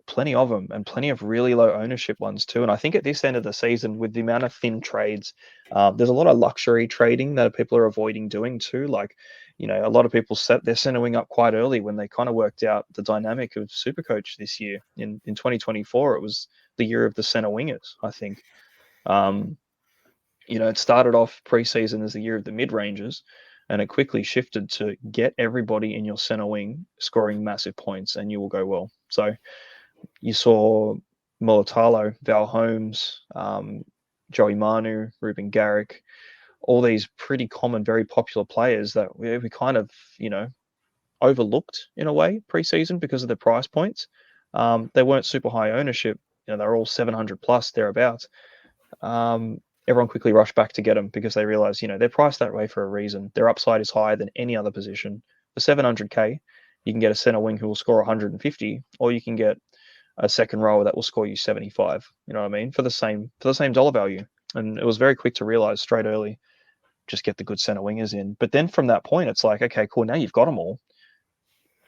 Plenty of them, and plenty of really low ownership ones too. And I think at this end of the season, with the amount of thin trades, there's a lot of luxury trading that people are avoiding doing too. Like, a lot of people set their center wing up quite early when they kind of worked out the dynamic of Supercoach this year. In 2024, it was the year of the center wingers, I think. It started off preseason as the year of the mid-rangers, and it quickly shifted to get everybody in your center wing scoring massive points, and you will go well. So you saw Molotalo, Val Holmes, Joey Manu, Ruben Garrick, all these pretty common, very popular players that we kind of, overlooked in a way preseason because of their price points. They weren't super high ownership. They're all 700 plus thereabouts. Everyone quickly rushed back to get them because they realized, they're priced that way for a reason. Their upside is higher than any other position. For 700K, you can get a center wing who will score 150, or you can get a second rower that will score you 75. You know what I mean? For the same dollar value. And it was very quick to realize straight early, just get the good center wingers in. But then from that point, it's like, okay, cool. Now you've got them all.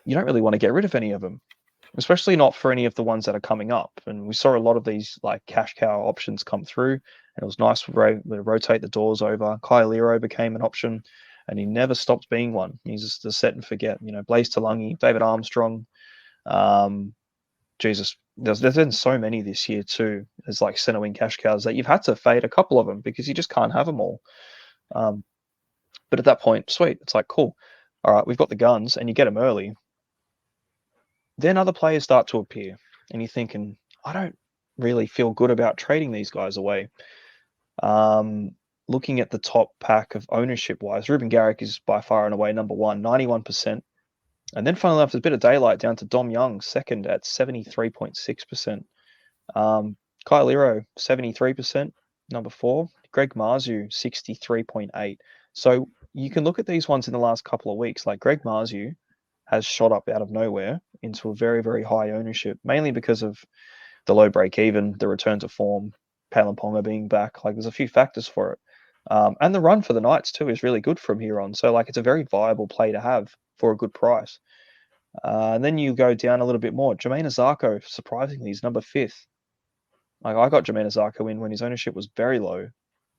You don't really want to get rid of any of them, especially not for any of the ones that are coming up. And we saw a lot of these like cash cow options come through, and it was nice to rotate the doors over. Kai Lero became an option, and he never stopped being one. He's just a set and forget. Blaze Talangi, David Armstrong. Jesus, there's been so many this year too. There's like center wing cash cows that you've had to fade a couple of them because you just can't have them all. But at that point, sweet, it's like cool. All right, we've got the guns, and you get them early. Then other players start to appear, and you're thinking, I don't really feel good about trading these guys away. Looking at the top pack of ownership-wise, Ruben Garrick is by far and away number one, 91%. And then, funnily enough, there's a bit of daylight down to Dom Young, second at 73.6%. Kyle Lero, 73%, number 4. Greg Marzu, 63.8%. So you can look at these ones in the last couple of weeks. Like Greg Marzu has shot up out of nowhere into a very, very high ownership, mainly because of the low break even, the return to form, Palin Ponga being back. Like there's a few factors for it. And the run for the Knights too is really good from here on. So like it's a very viable play to have for a good price. And then you go down a little bit more. Jermaine Azarko, surprisingly, is number 5th. Like I got Jermaine Azarko in when his ownership was very low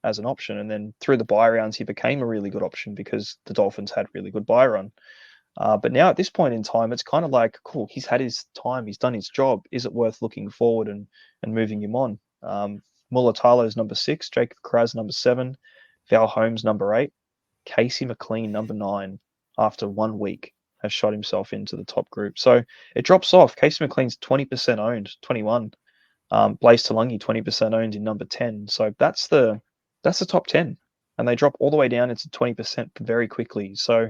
as an option. And then through the buy rounds, he became a really good option because the Dolphins had really good buy run. But now at this point in time, it's kind of like, cool, he's had his time, he's done his job. Is it worth looking forward and moving him on? Mulatalo's number 6, Jacob Kraz number 7, Val Holmes number 8, Casey McLean number 9 after 1 week has shot himself into the top group. So it drops off. Casey McLean's 20% owned, 21. Blaze Talungi 20% owned in number 10. So that's the top 10. And they drop all the way down into 20% very quickly. So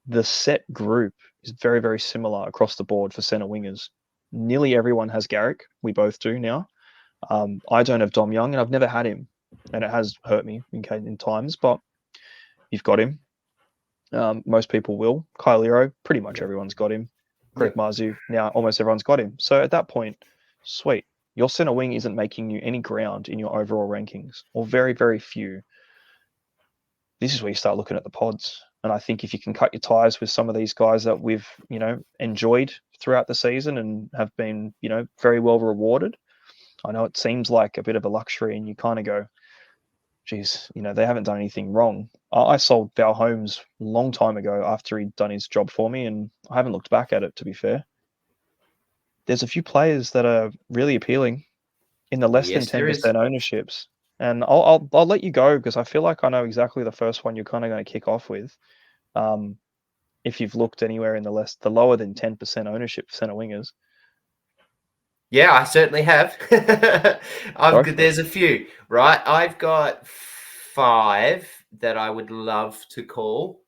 the set group is very, very similar across the board for center wingers. Nearly everyone has Garrick. We both do now. I don't have Dom Young, and I've never had him, and it has hurt me in times. But you've got him. Most people will. Kyle Lero, pretty much everyone's got him. Greg Marzu, now almost everyone's got him. So at that point, sweet. Your center wing isn't making you any ground in your overall rankings, or very, very few. This is where you start looking at the pods. And I think if you can cut your ties with some of these guys that we've, enjoyed throughout the season and have been, very well rewarded. I know it seems like a bit of a luxury, and you kind of go, geez, they haven't done anything wrong. I sold Val Holmes a long time ago after he'd done his job for me, and I haven't looked back at it, to be fair. There's a few players that are really appealing in the less than 10% ownerships. And I'll let you go because I feel like I know exactly the first one you're kind of going to kick off with. If you've looked anywhere in the lower than 10% ownership center wingers. Yeah, I certainly have. There's a few, right? I've got 5 that I would love to call,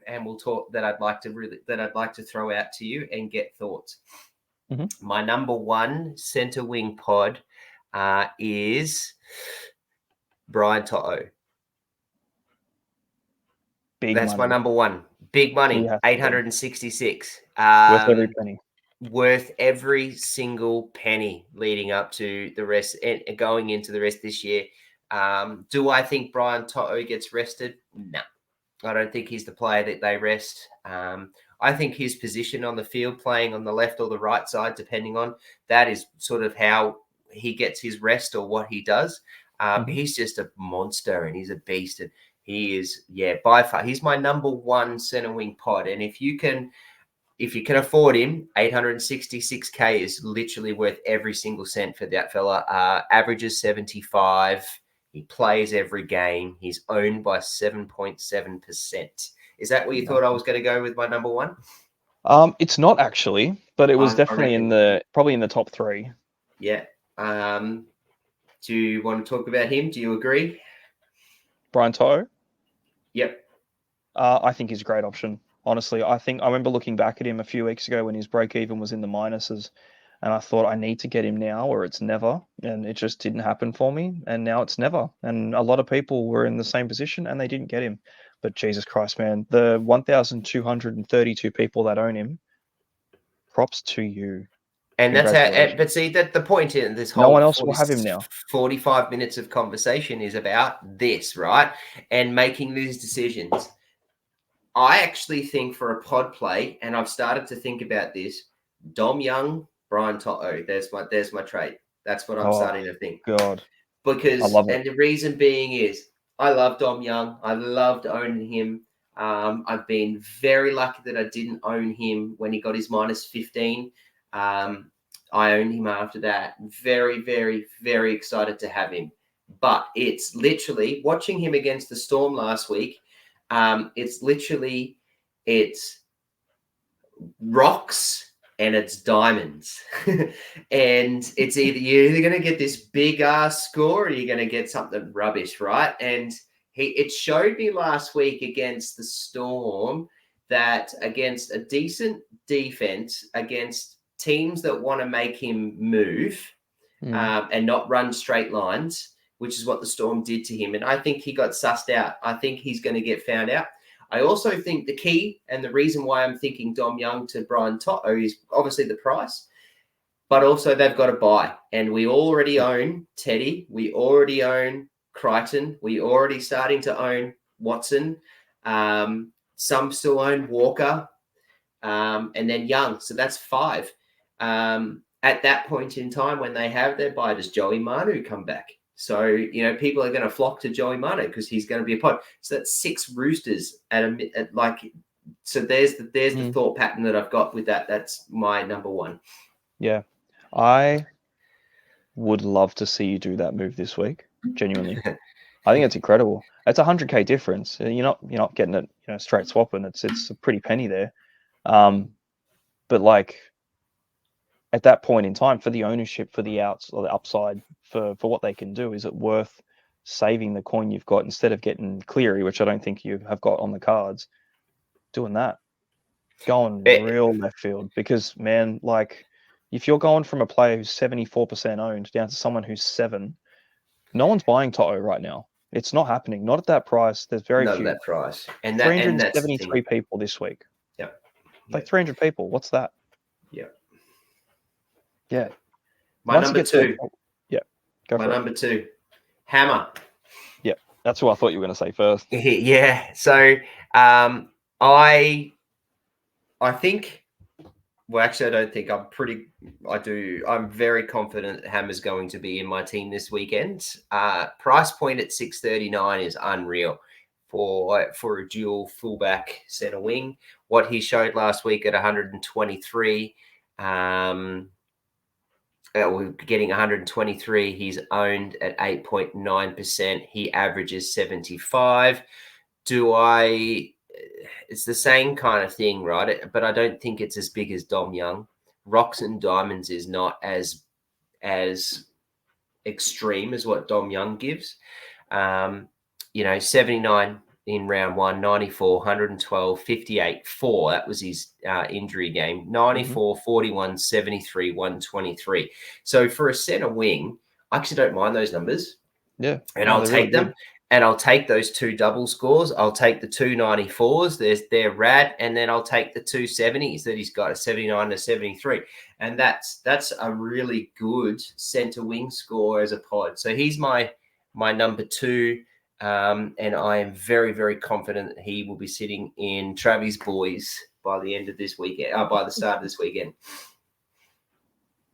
and we'll talk that I'd like to throw out to you and get thoughts. Mm-hmm. My number 1 center wing pod is Brian To'o. That's money. my number 1. Big money, 866. Worth every penny. Worth every single penny leading up to the rest and going into the rest this year. Do I think Brian To'o gets rested? No. I don't think he's the player that they rest. I think his position on the field, playing on the left or the right side, depending on that, is sort of how he gets his rest or what he does. He's just a monster and he's a beast. And he is, by far, he's my number 1 center wing pod. And if you can afford him, 866K is literally worth every single cent for that fella. Averages 75. He plays every game. He's owned by 7.7%. Is that where you thought I was going to go with my number 1? It's not actually, but it was definitely probably in the top 3. Yeah. Do you want to talk about him? Do you agree? Brian To'o? Yep. I think he's a great option. Honestly, I remember looking back at him a few weeks ago when his break even was in the minuses, and I thought I need to get him now or it's never, and it just didn't happen for me, and now it's never. And a lot of people were in the same position and they didn't get him. But Jesus Christ, man, the 1,232 people that own him, props to you. And that's how. But see, that the point in this whole no one else will have him now. 45 minutes of conversation is about this, right? And making these decisions. I actually think for a pod play, and I've started to think about this, Dom Young, Brian To'o. There's my trade. That's what I'm starting to think. God. Because I love it. And the reason being is I love Dom Young. I loved owning him. I've been very lucky that I didn't own him when he got his minus 15. I owned him after that. Very, very, very excited to have him. But it's literally watching him against the Storm last week. It's rocks and it's diamonds. And it's you're going to get this big ass score or you're going to get something rubbish, right? And it showed me last week against the Storm that against a decent defense, against teams that want to make him move and not run straight lines, which is what the Storm did to him. And I think he got sussed out. I think he's going to get found out. I also think the key and the reason why I'm thinking Dom Young to Brian To'o is obviously the price, but also they've got to buy. And we already own Teddy. We already own Crichton. We already starting to own Watson. Some still own Walker and then Young. So that's 5. At that point in time when they have their buy, does Joey Manu come back? So, people are going to flock to Joey Manu because he's going to be a pod. So that's 6 Roosters so there's the thought pattern that I've got with that. That's my number 1. Yeah. I would love to see you do that move this week. Genuinely, I think it's incredible. It's 100K difference. You're not getting it, straight swapping. It's a pretty penny there. But like at that point in time, for the ownership, for the outs or the upside, for what they can do, is it worth saving the coin you've got instead of getting Cleary, which I don't think you have got on the cards, doing that? Going real left field because, man, like if you're going from a player who's 74% owned down to someone who's 7, no one's buying Toto right now. It's not happening. Not at that price. There's very Not at few. that price, and that's the thing. 373 people this week. Yeah, Like 300 people. What's that? yeah. Yeah. My Once you number get to two. yeah, go My for it. number 2, Hammer. Yeah, that's who I thought you were going to say first. Yeah. So I think. Well, actually, I don't think I'm very confident that Hammer's going to be in my team this weekend. Price point at 639 is unreal for a dual fullback center wing. What he showed last week at 123, we're getting 123. He's owned at 8.9%. He averages 75. It's the same kind of thing, right? But I don't think it's as big as Dom Young. Rocks and Diamonds is not as extreme as what Dom Young gives. 79 in round 1, 94, 112, 58, 4. That was his injury game. 94, 41, 73, 123. So for a center wing, I actually don't mind those numbers. Yeah. And I'll take them. Good. And I'll take those 2 double scores. I'll take the 2 94s. They're rad. And then I'll take the 2 70s that he's got, a 79 and a 73. And that's a really good center wing score as a pod. So he's my number 2. And I am very, very confident that he will be sitting in Travis boys by the end of this weekend, by the start of this weekend.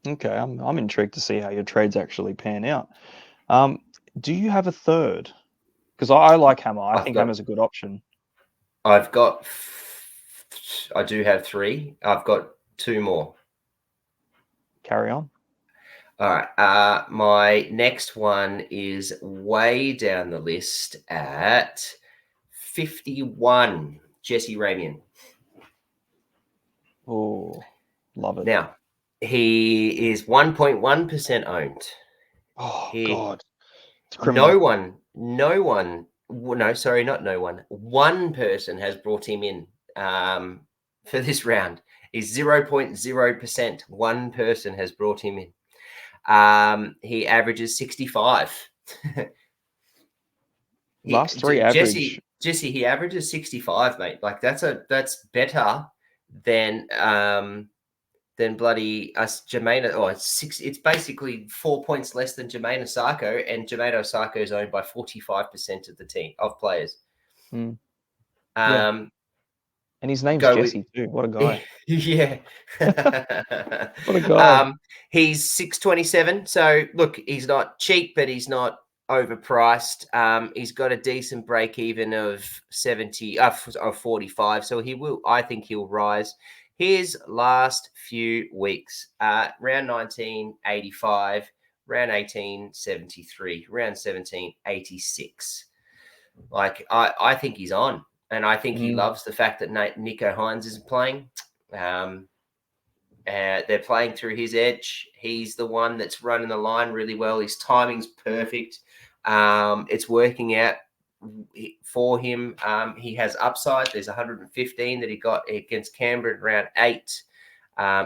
Okay, I'm intrigued to see how your trades actually pan out. Do you have a third? Because I like Hammer. I think Hammer's a good option. I do have 3. I've got 2 more. Carry on. All right. My next one is way down the list at 51. Jesse Ramian. Oh, love it. Now, he is 1.1% owned. Oh, God. It's criminal. One person has brought him in for this round. Is 0.0%. One person has brought him in. He averages 65. Last 3 average. Jesse, he averages 65, mate. Like that's better than bloody us Jermaine. Oh, it's basically 4 points less than Jermaine Osako, and Jermaine Osako is owned by 45% of the team of players. Yeah. And his name's Jesse too. What a guy. Yeah. What a guy. He's 627. So look, he's not cheap, but he's not overpriced. He's got a decent break even of 70 of 45. So I think he'll rise. His last few weeks, round 19, 85, round 18, 73, round 17, 86. Like I think he's on. And I think he loves the fact that Nico Hines isn't playing. They're playing through his edge. He's the one that's running the line really well. His timing's perfect. It's working out for him. He has upside. There's 115 that he got against Canberra in round 8.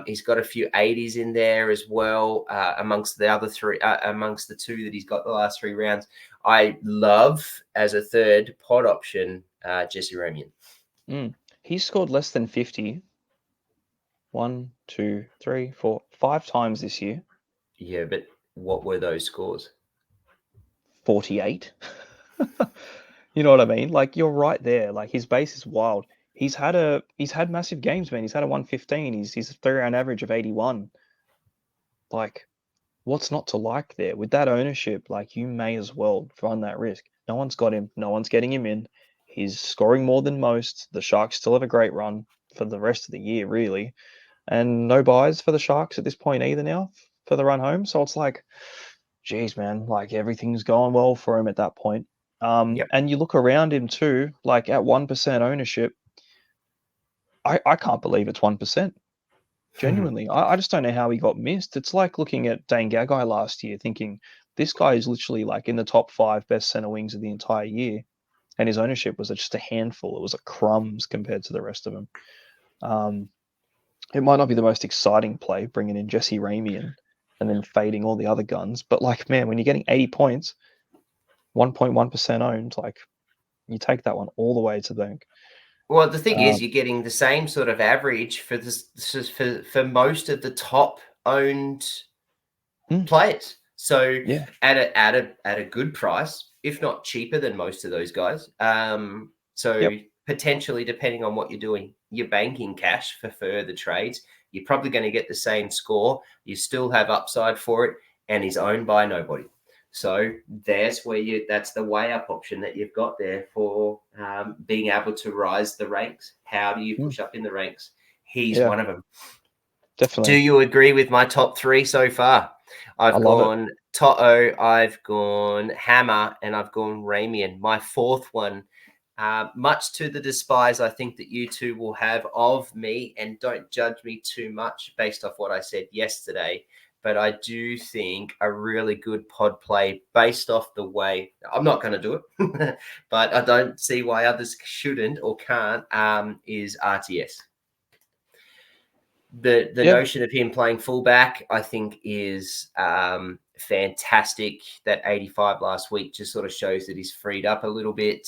He's got a few 80s in there as well, amongst the other 3, amongst the 2 that he's got the last 3 rounds. I love as a third pod option, Jesse Ramian. He scored less than 50. 1, 2, 3, 4, 5 times this year. Yeah, but what were those scores? 48. You know what I mean? Like you're right there. Like his base is wild. He's had massive games, man. He's had a 115. He's a 3-round average of 81. Like, what's not to like there? With that ownership, like you may as well run that risk. No one's got him. No one's getting him in. He's scoring more than most. The Sharks still have a great run for the rest of the year, really. And no buys for the Sharks at this point either now. for the run home. So it's like, geez, man, like everything's going well for him at that point. Yep. And you look around him too, like at 1% ownership, I can't believe it's 1%. Genuinely, I just don't know how he got missed. It's like looking at Dane Gagai last year, thinking this guy is literally like in the top 5 best center wings of the entire year, and his ownership was just a handful. It was a crumbs compared to the rest of them. Um, it might not be the most exciting play, bringing in Jesse Ramian and then fading all the other guns, but like, man, when you're getting 80 points, 1.1% owned, like you take that one all the way to the bank. Well, the thing is, Um, you're getting the same sort of average for this for most of the top owned mm, players. So yeah, at a good price, if not cheaper than most of those guys. So yep, potentially, depending on what you're doing, you're banking cash for further trades. You're probably going to get the same score. You still have upside for it, and he's owned by nobody. So that's the way up option that you've got there for being able to rise the ranks. How do you mm, push up in the ranks? He's yeah, one of them. Do definitely. you agree with my top three so far? I I've love it. gone Toto, I've gone Hammer, and I've gone Ramian. My fourth one, much to the despise I think that you two will have of me, and don't judge me too much based off what I said yesterday, but I do think a really good pod play based off the way I'm not going to do it, but I don't see why others shouldn't or can't, is RTS. The Yeah, notion of him playing fullback, I think, is fantastic. That 85 last week just sort of shows that he's freed up a little bit.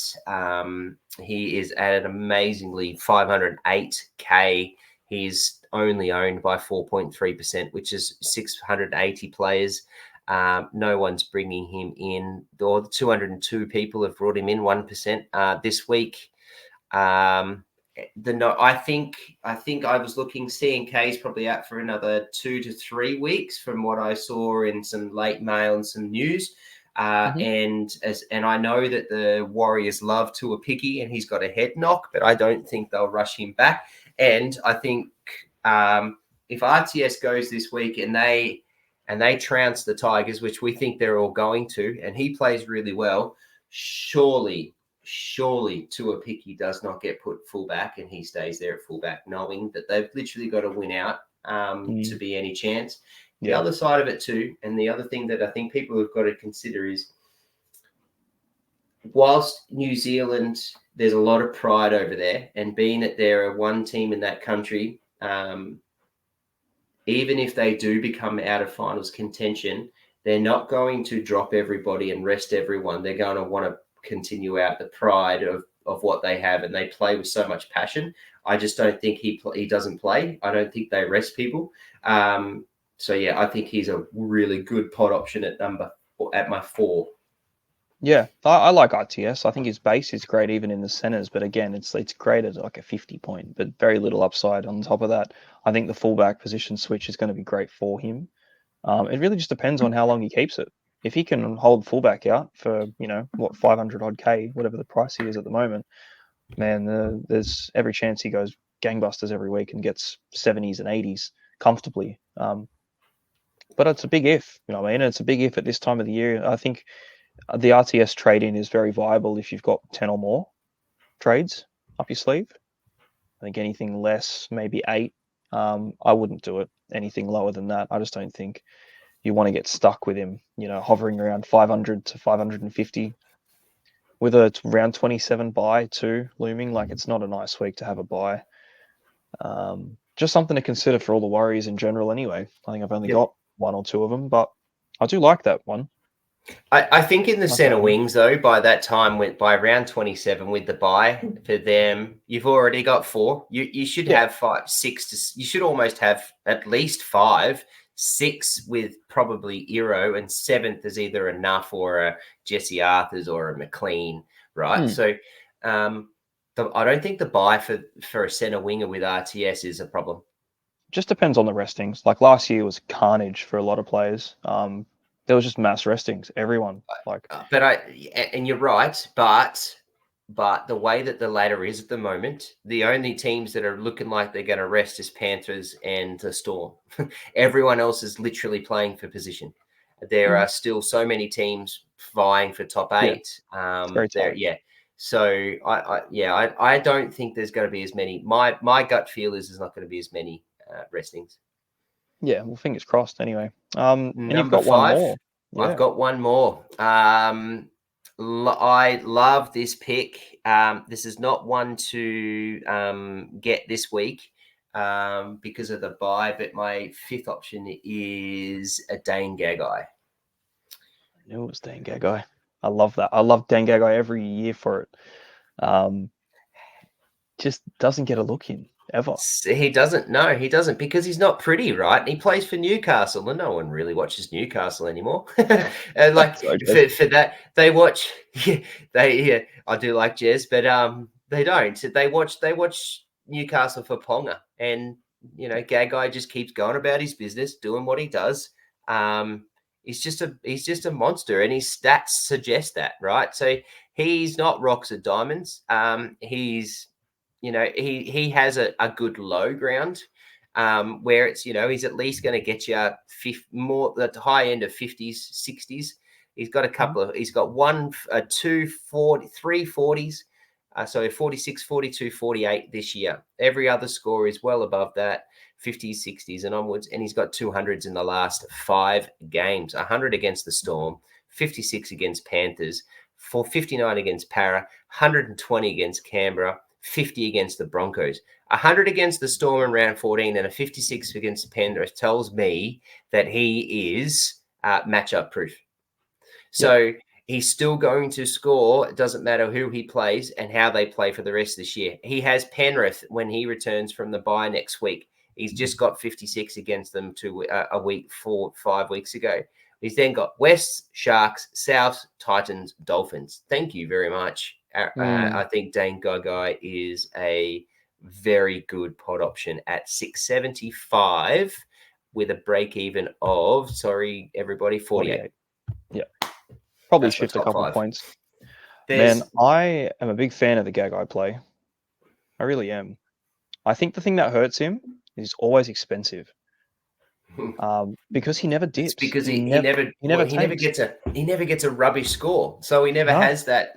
He is at an amazingly 508k. He's only owned by 4.3%, which is 680 players. No one's bringing him in. Or the 202 people have brought him in 1% this week. I think I was looking. CNK is probably out for another 2 to 3 weeks, from what I saw in some late mail and some news. hmm And I know that the Warriors love Tua Picky, and he's got a head knock, but I don't think they'll rush him back. And I think if RTS goes this week and they trounce the Tigers, which we think they're all going to, and he plays really well, surely Tua Picky does not get put fullback and he stays there at fullback, knowing that they've literally got to win out to be any chance. The yeah, other side of it too, and the other thing that I think people have got to consider is, whilst New Zealand, there's a lot of pride over there, and being that they're one team in that country, even if they do become out of finals contention, they're not going to drop everybody and rest everyone. They're going to want to continue out the pride of what they have, and they play with so much passion. I just don't think he doesn't play. I don't think they rest people. So yeah, I think he's a really good pod option at my 4. yeah. I like RTS. I think his base is great even in the centers, but again, it's great at like a 50 point, but very little upside on top of that. I think the fullback position switch is going to be great for him. It really just depends on how long he keeps it. If he can hold fullback out for, 500 odd K, whatever the price he is at the moment, man, there's every chance he goes gangbusters every week and gets 70s and 80s comfortably. But it's a big if, what I mean? It's a big if at this time of the year. I think the RTS trade-in is very viable if you've got 10 or more trades up your sleeve. I think anything less, maybe 8, I wouldn't do it. Anything lower than that, I just don't think you want to get stuck with him, hovering around 500 to 550 with a round 27 buy too looming. Like, it's not a nice week to have a buy. Just something to consider for all the Warriors in general anyway. I think I've only Yep. got 1 or 2 of them, but I do like that one. I think in the Like that center one. wings, though, by that time, by round 27 with the buy for them, you've already got 4. You should Yeah. have 5, 6. You should almost have at least 5, 6 with probably Eero, and 7th is either a Nuff or a Jesse Arthurs or a McLean, right? Hmm. So I don't think the buy for a center winger with RTS is a problem. Just depends on the restings. Like last year was carnage for a lot of players. There was just mass restings. Everyone, like, And you're right, but But the way that the ladder is at the moment, the only teams that are looking like they're going to rest is Panthers and the Storm. Everyone else is literally playing for position. There are still so many teams vying for top Yeah, 8. it's very There, tight. yeah. So I don't think there's going to be as many. My gut feel is there's not going to be as many restings. Yeah, well, fingers crossed anyway. And you've Number got one 5, more. I've Yeah. got one more. I love this pick. This is not one to get this week because of the bye, but my 5th option is a Dane Gagai. I knew it was Dan Gagai. I love that. I love Dan Gagai every year for it. Just doesn't get a look in ever. He doesn't because he's not pretty, right? He plays for Newcastle, and no one really watches Newcastle anymore. And like So for that, they watch. Yeah, I do like Jez, but they don't. They watch Newcastle for Ponga, and Gagai just keeps going about his business, doing what he does. He's just a monster, and his stats suggest that, right? So he's not rocks or diamonds. He has a good low ground where it's he's at least going to get you more at the high end of 50s 60s. He's got a couple of he's got one 240 340s, so 46 42 48 this year. Every other score is well above that, 50s 60s and onwards, and he's got 200s in the last 5 games. 100 against the Storm, 56 against Panthers, 459 against Para, 120 against Canberra, 50 against the Broncos, 100 against the Storm in round 14, and a 56 against Penrith tells me that he is matchup proof. So he's still going to score. It doesn't matter who he plays and how they play for the rest of this year. He has Penrith when he returns from the bye next week. He's just got 56 against them a 5 weeks ago. He's then got West, Sharks, South, Titans, Dolphins. Thank you very much. I think Dane Gagai is a very good pod option at 675 with a break even of, sorry, everybody, 48. Yeah. Probably That's my shift a top couple 5. points. There's Man, I am a big fan of the Gagai play. I really am. I think the thing that hurts him is always expensive. Because he never It's dips. because He he never never tanks. gets a rubbish score, so he never No. has that.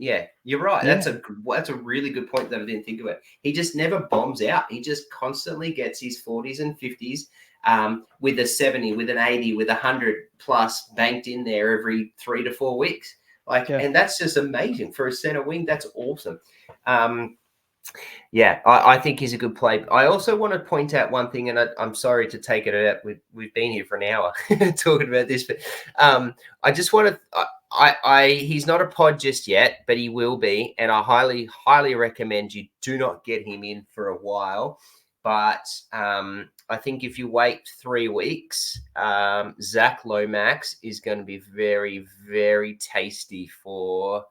Yeah, you're right. Yeah. That's a really good point that I didn't think about. He just never bombs out. He just constantly gets his 40s and 50s, with a 70, with an 80, with 100 plus banked in there every 3 to 4 weeks. And that's just amazing for a center wing. That's awesome. Yeah, I think he's a good play. I also want to point out one thing, and I'm sorry to take it out. We've been here for an hour talking about this, but I just want to. He's not a pod just yet, but he will be, and I highly, highly recommend you do not get him in for a while. But I think if you wait 3 weeks, Zach Lomax is going to be very, very tasty for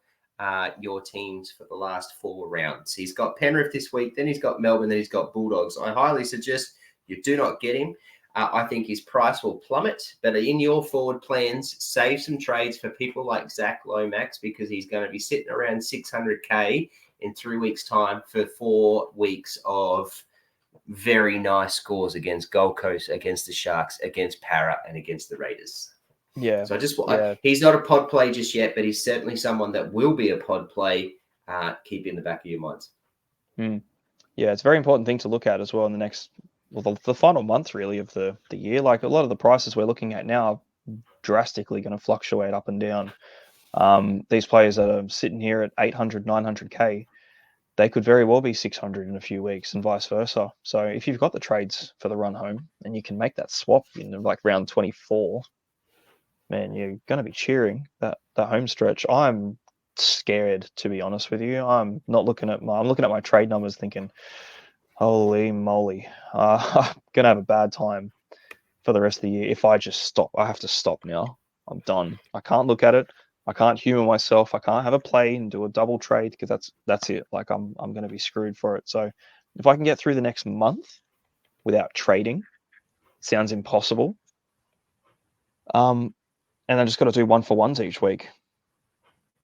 your teams for the last 4 rounds. He's got Penrith this week, then he's got Melbourne, then he's got Bulldogs. I highly suggest you do not get him. I think his price will plummet, but in your forward plans, save some trades for people like Zach Lomax because he's going to be sitting around 600K in 3 weeks' time for 4 weeks of very nice scores against Gold Coast, against the Sharks, against Para, and against the Raiders. Yeah. So he's not a pod play just yet, but he's certainly someone that will be a pod play. Keep in the back of your minds. Yeah, it's a very important thing to look at as well in the next, the final month really of the year. Like a lot of the prices we're looking at now are drastically going to fluctuate up and down. These players that are sitting here at 800, 900K, they could very well be 600 in a few weeks and vice versa. So if you've got the trades for the run home and you can make that swap in like round 24, man, you're going to be cheering that home stretch. I'm scared, to be honest with you. I'm looking at my trade numbers thinking, holy moly, I'm going to have a bad time for the rest of the year if I just stop. I have to stop now. I'm done. I can't look at it. I can't humor myself. I can't have a play and do a double trade because that's it. Like I'm going to be screwed for it. So if I can get through the next month without trading, sounds impossible. And I just got to do 1-for-1s each week.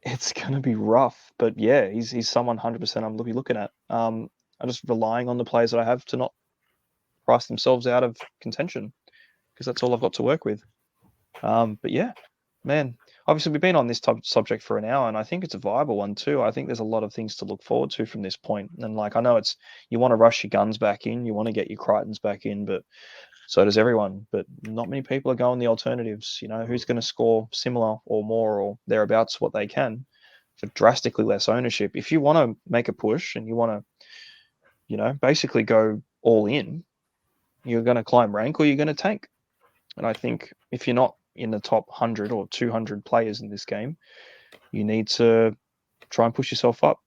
it's going to be rough. But yeah, he's someone 100% I'm looking at. I'm just relying on the players that I have to not price themselves out of contention because that's all I've got to work with. But yeah, man, obviously we've been on this subject for an hour, and I think it's a viable one too. I think there's a lot of things to look forward to from this point. And like, I know it's, you want to rush your guns back in, you want to get your Crichtons back in, but so does everyone. But not many people are going the alternatives. You know, who's going to score similar or more or thereabouts what they can for drastically less ownership? If you want to make a push and you want to, you know, basically go all in, you're going to climb rank or you're going to tank. And I think if you're not in the top 100 or 200 players in this game, you need to try and push yourself up.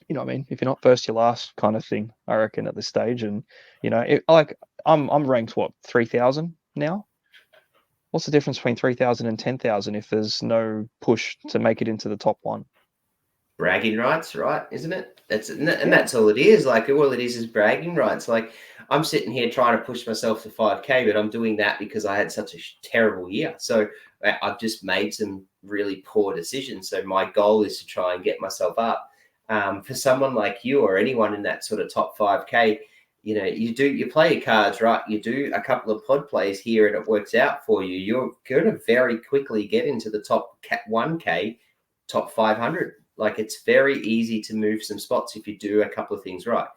You know what I mean? If you're not first, you're last kind of thing, I reckon, at this stage. And, you know, like I'm ranked, what, 3,000 now? What's the difference between 3,000 and 10,000 if there's no push to make it into the top one? Bragging rights, right? Isn't it? And Yeah. that's all it is. Like, all it is bragging rights. Like, I'm sitting here trying to push myself to 5K, but I'm doing that because I had such a terrible year. So I've just made some really poor decisions. So my goal is to try and get myself up. For someone like you or anyone in that sort of top 5K, you know, you play your cards right. You do a couple of pod plays here, and it works out for you. You're going to very quickly get into the top 1K, top 500. Like, it's very easy to move some spots if you do a couple of things right.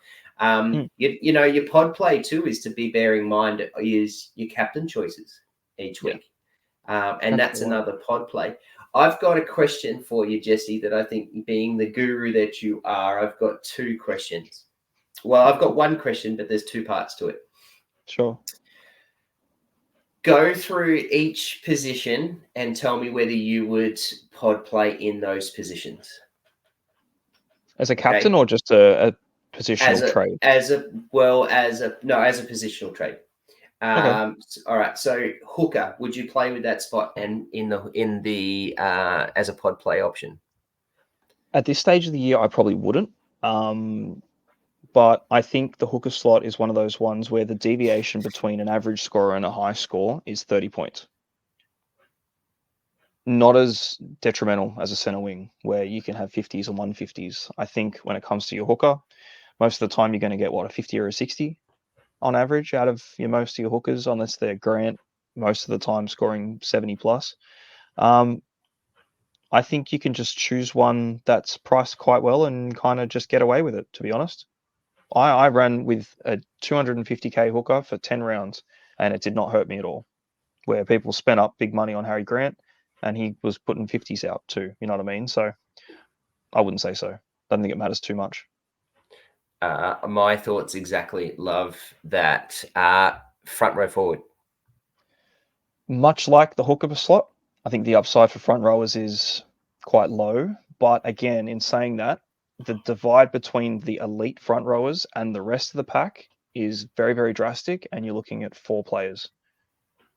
You know, your pod play too is to be bearing in mind is your captain choices each week. And that's another pod play. I've got a question for you, Jesse, that I think, being the guru that you are, I've got two questions. Well, I've got one question, but there's two parts to it. Sure. Go through each position and tell me whether you would pod play in those positions. As a captain or just a positional trade? As a positional trade. Okay. All right. So hooker, would you play with that spot and in the as a pod play option? At this stage of the year, I probably wouldn't. But I think the hooker slot is one of those ones where the deviation between an average scorer and a high score is 30 points. Not as detrimental as a center wing, where you can have 50s and 150s. I think when it comes to your hooker, most of the time you're going to get, what, a 50 or a 60 on average out of most of your hookers, unless they're Grant, most of the time scoring 70 plus. I think you can just choose one that's priced quite well and kind of just get away with it, to be honest. I ran with a 250k hooker for 10 rounds, and it did not hurt me at all. Where people spent up big money on Harry Grant, and he was putting 50s out too. You know what I mean? So I wouldn't say so. Don't think it matters too much. My thoughts exactly. Love that. Front row forward. Much like the hooker slot, I think the upside for front rowers is quite low. But again, in saying that, the divide between the elite front rowers and the rest of the pack is very, very drastic. And you're looking at 4 players.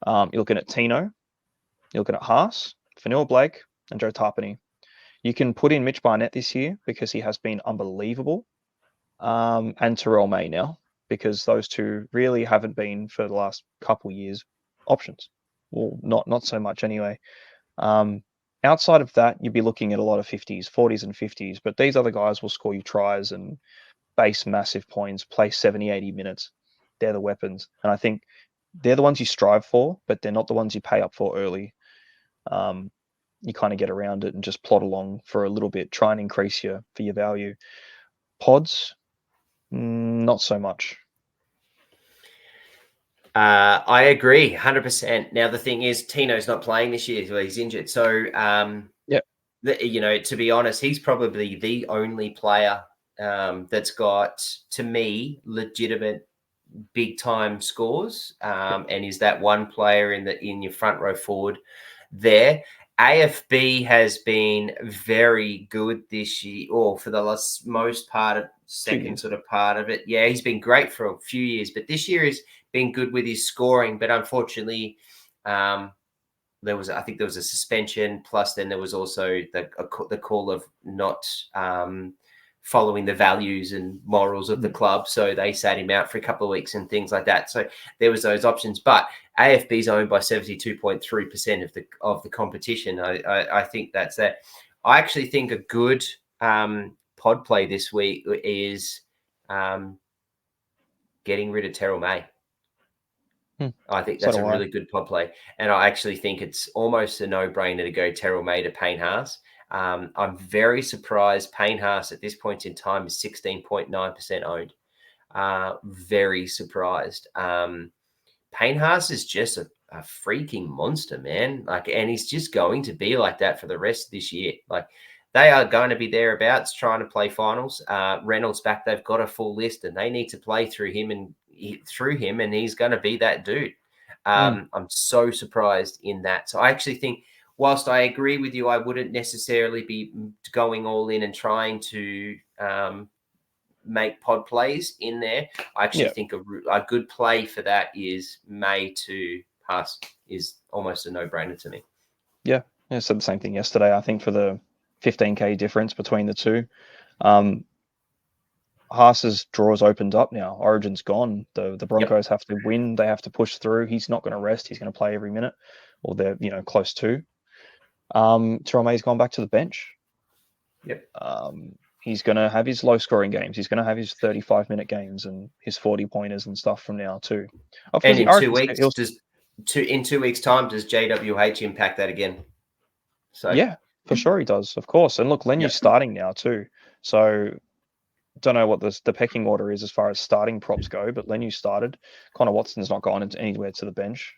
You're looking at Tino, you're looking at Haas, Fanua Blake, and Joe Tarpany. You can put in Mitch Barnett this year because he has been unbelievable. And Terrell May now, because those two really haven't been, for the last couple years, options. Well, not so much anyway. Outside of that, you'd be looking at a lot of 50s, 40s and 50s, but these other guys will score you tries and base massive points, play 70, 80 minutes. They're the weapons. And I think they're the ones you strive for, but they're not the ones you pay up for early. You kind of get around it and just plod along for a little bit, try and increase your value. Pods, not so much. I agree 100%. Now, the thing is, Tino's not playing this year, so he's injured. So, you know, to be honest, he's probably the only player that's got, to me, legitimate big time scores, and is that one player in your front row forward there. AFB has been very good this year, or for the most part of second sort of part of it. Yeah, he's been great for a few years, but this year has been good with his scoring. But unfortunately, I think there was a suspension. Plus, then there was also the call of not following the values and morals of the club. So they sat him out for a couple of weeks and things like that. So there was those options. But AFB is owned by 72.3% of the competition. I think that's that. I actually think a good pod play this week is getting rid of Terrell May. I think So that's a do I. really good pod play. And I actually think it's almost a no-brainer to go Terrell May to Payne Haas. I'm very surprised Payne Haas at this point in time is 16.9% owned. Very surprised. Payne Haas is just a freaking monster, man. Like, and he's just going to be like that for the rest of this year. Like, they are going to be thereabouts trying to play finals. Reynolds back, they've got a full list, and they need to play through him, and he's going to be that dude. I'm so surprised in that. So I actually think, whilst I agree with you, I wouldn't necessarily be going all in and trying to make pod plays in there. I actually think a good play for that is May to Haas is almost a no-brainer to me. Yeah, I said the same thing yesterday. I think for the 15K difference between the two, Haas's draws opened up now. Origin's gone. The Broncos have to win. They have to push through. He's not going to rest. He's going to play every minute, or they're close to. Terrell May's gone back to the bench. Yep. He's going to have his low-scoring games. He's going to have his 35-minute games and his 40-pointers and stuff from now too. Of course, And in 2 weeks, in 2 weeks' time, does JWH impact that again? So yeah, for sure he does, of course. And look, Lenyu's starting now too. So don't know what the pecking order is as far as starting props go, but Lenu started. Connor Watson's not gone anywhere to the bench.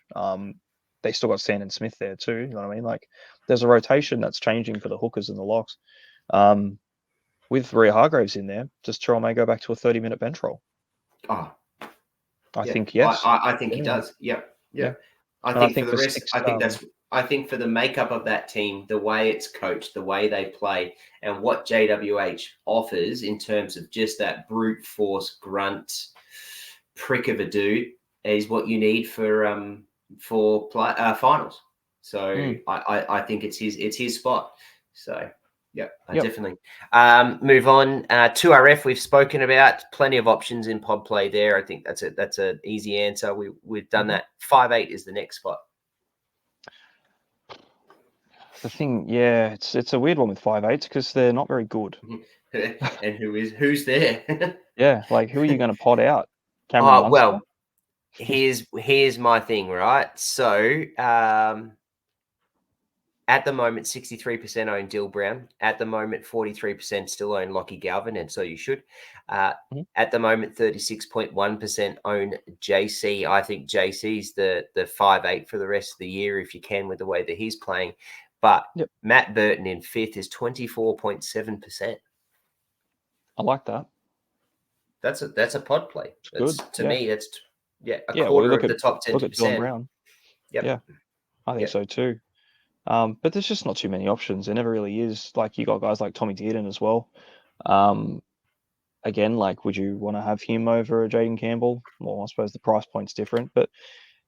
They still got Sandon Smith there too. You know what I mean? Like, there's a rotation that's changing for the hookers and the locks. With Rhea Hargraves in there, does Terrell May go back to a 30-minute bench role? I think yes. I think he does. Yep. Yeah. I think for the rest, I think for the makeup of that team, the way it's coached, the way they play, and what JWH offers in terms of just that brute force grunt prick of a dude is what you need for finals. So I think it's his spot. So definitely. Move on. 2RF we've spoken about. Plenty of options in pod play there. I think that's an easy answer. We've done that. 5-8 is the next spot. The thing, it's a weird one with 5-8s because they're not very good. And who's there? Yeah, like who are you going to pod out? Cameron Munster? Well, here's my thing, right? So at the moment, 63% own Dill Brown. At the moment, 43% still own Lockie Galvin, and so you should. At the moment, 36.1% own JC. I think JC's the 5-8 for the rest of the year if you can with the way that he's playing. But Matt Burton in fifth is 24.7%. I like that. That's a pod play. That's good. To me, that's a quarter of the top 10%. Look at Dylan Brown. Yeah, I think so too. But there's just not too many options. There never really is. Like, you got guys like Tommy Dearden as well. Again, like, would you want to have him over a Jaden Campbell? Well, I suppose the price point's different, but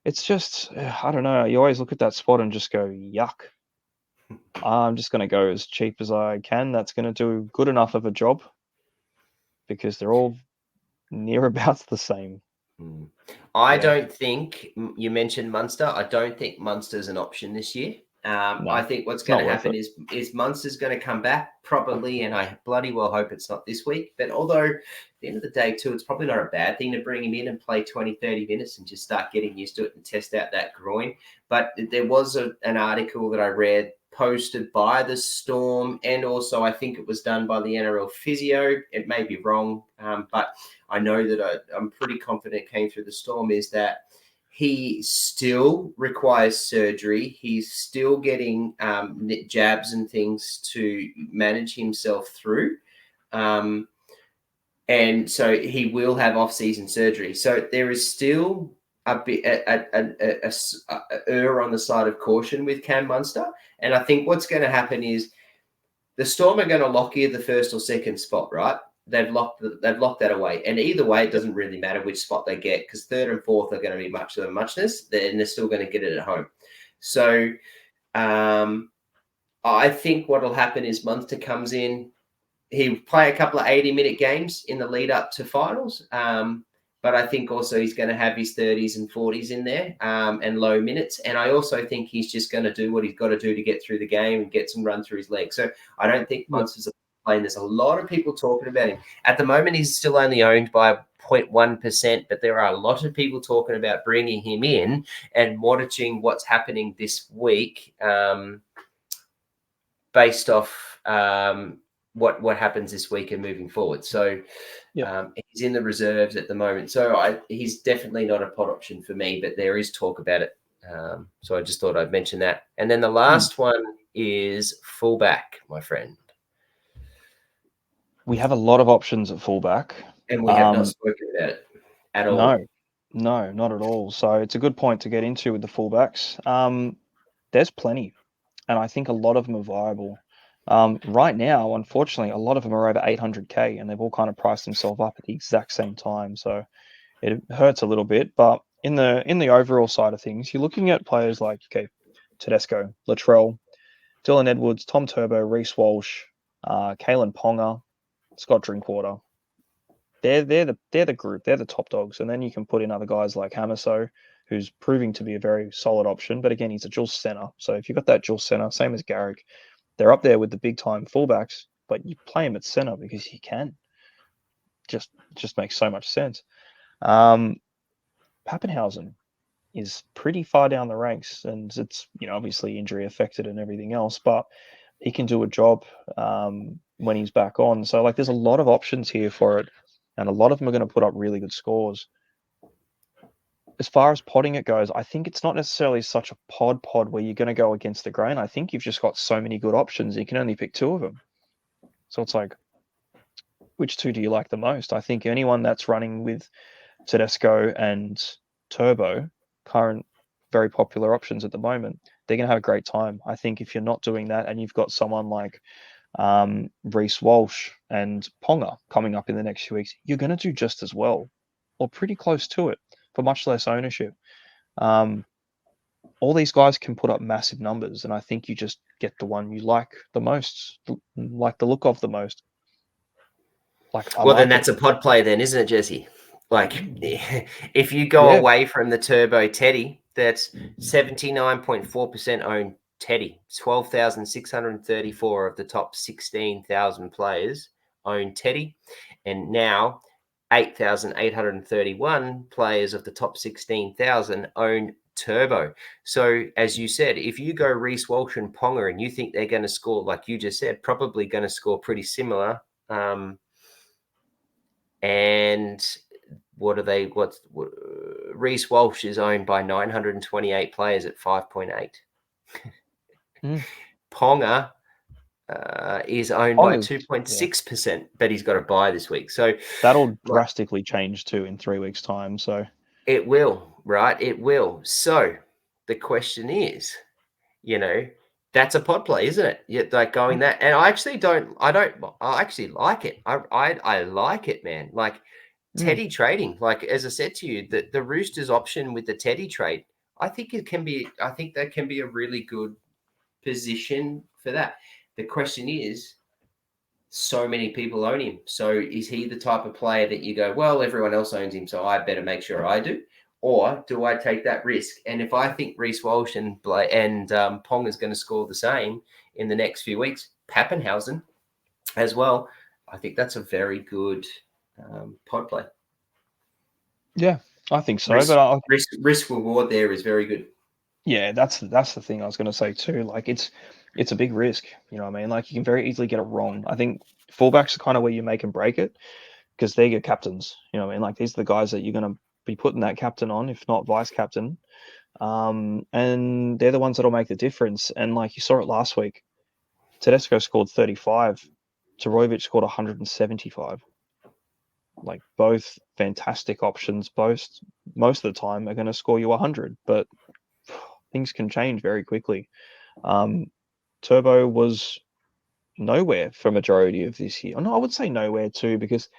it's just, I don't know. You always look at that spot and just go, yuck. I'm just going to go as cheap as I can. That's going to do good enough of a job because they're all near about the same. I don't think, you mentioned Munster. I don't think Munster's an option this year. No, I think what's going to happen is Munster's going to come back probably, and I bloody well hope it's not this week. But although at the end of the day, too, it's probably not a bad thing to bring him in and play 20, 30 minutes and just start getting used to it and test out that groin. But there was an article that I read posted by the Storm, and also I think it was done by the NRL physio. It may be wrong, but I know that I'm pretty confident it came through the Storm, is that he still requires surgery. He's still getting jabs and things to manage himself through. And so he will have off-season surgery. So there is still a bit err on the side of caution with Cam Munster. And I think what's going to happen is the Storm are going to lock you the first or second spot, right? They've locked that away. And either way, it doesn't really matter which spot they get, because third and fourth are going to be much of a muchness, and they're still going to get it at home. So I think what will happen is Munster comes in, he'll play a couple of 80-minute games in the lead up to finals, but I think also he's going to have his 30s and 40s in there and low minutes. And I also think he's just going to do what he's got to do to get through the game and get some run through his legs. So I don't think Monsters are playing. There's a lot of people talking about him. At the moment, he's still only owned by 0.1%, but there are a lot of people talking about bringing him in and watching what's happening this week based off what happens this week and moving forward. So he's in the reserves at the moment. So he's definitely not a pot option for me, but there is talk about it. So I just thought I'd mention that. And then the last one is fullback, my friend. We have a lot of options at fullback. And we have not spoken about it at all. No, not at all. So it's a good point to get into with the fullbacks. There's plenty, and I think a lot of them are viable. Right now, unfortunately, a lot of them are over 800K, and they've all kind of priced themselves up at the exact same time. So it hurts a little bit, but in the overall side of things, you're looking at players like Tedesco, Latrell, Dylan Edwards, Tom Turbo, Reece Walsh, Kalen Ponga, Scott Drinkwater. They're the group. They're the top dogs, and then you can put in other guys like Hamiso, who's proving to be a very solid option. But again, he's a dual center. So if you've got that dual center, same as Garrick, they're up there with the big time fullbacks. But you play him at center because you can. Just makes so much sense. Pappenhausen is pretty far down the ranks, and it's obviously injury affected and everything else, but he can do a job when he's back on. So there's a lot of options here for it, and a lot of them are going to put up really good scores. As far as potting it goes, I think it's not necessarily such a pod where you're going to go against the grain. I think you've just got so many good options, you can only pick two of them. So it's like, which two do you like the most? I think anyone that's running with Tedesco and Turbo, current very popular options at the moment, they're going to have a great time. I think if you're not doing that and you've got someone like Reece Walsh and Ponga coming up in the next few weeks, you're going to do just as well, or pretty close to it, for much less ownership. All these guys can put up massive numbers, and I think you just get the one you like the most, like the look of the most. Then that's a pod play then, isn't it, Jesse? If you go away from the Turbo Teddy, that's 79.4% owned Teddy. 12,634 of the top 16,000 players own Teddy. And now 8,831 players of the top 16,000 own Turbo. So as you said, if you go Reece Walsh and Ponga and you think they're going to score, like you just said, probably going to score pretty similar. And Reece Walsh is owned by 928 players at 5.8. Ponga is owned by 2.6%, but he's got a bye this week. So that'll drastically change too in 3 weeks' time. So it will, right? It will. So the question is, that's a pod play, isn't it? Like going that, and I actually like it. I like it, man. Like Teddy trading, as I said to you, the Roosters option with the Teddy trade, I think that can be a really good position for that. The question is, so many people own him. So is he the type of player that you go, well, everyone else owns him, so I better make sure I do? Or do I take that risk? And if I think Reece Walsh and Pong is going to score the same in the next few weeks, Pappenhausen as well, I think that's a very good pod play. Yeah, I think so. Risk reward there is very good. Yeah, that's the thing I was going to say too. It's a big risk. You know what I mean? You can very easily get it wrong. I think fullbacks are kind of where you make and break it, because they're your captains. You know what I mean? These are the guys that you're going to be putting that captain on, if not vice captain. And they're the ones that'll make the difference. And you saw it last week, Tedesco scored 35, Torovic scored 175. Both fantastic options. Most of the time are going to score you 100, but things can change very quickly. Turbo was nowhere for majority of this year. No, I would say nowhere too, because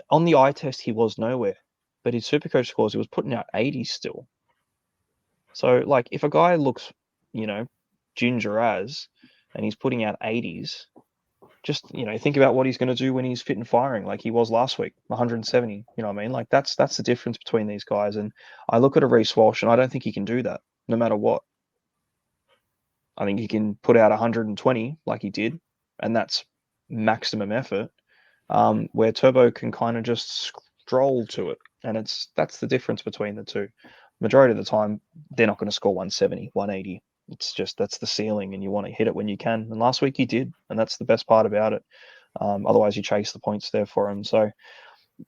on the eye test he was nowhere, but his Supercoach scores, he was putting out 80s still. So if a guy looks, ginger as, and he's putting out 80s, just, think about what he's going to do when he's fit and firing, like he was last week, 170. You know what I mean? Like that's the difference between these guys. And I look at a Reece Walsh, and I don't think he can do that, no matter what. I think he can put out 120 like he did, and that's maximum effort. Where Turbo can kind of just stroll to it, and that's the difference between the two. Majority of the time, they're not going to score 170, 180. It's just that's the ceiling, and you want to hit it when you can. And last week he did, and that's the best part about it. Otherwise, you chase the points there for him. So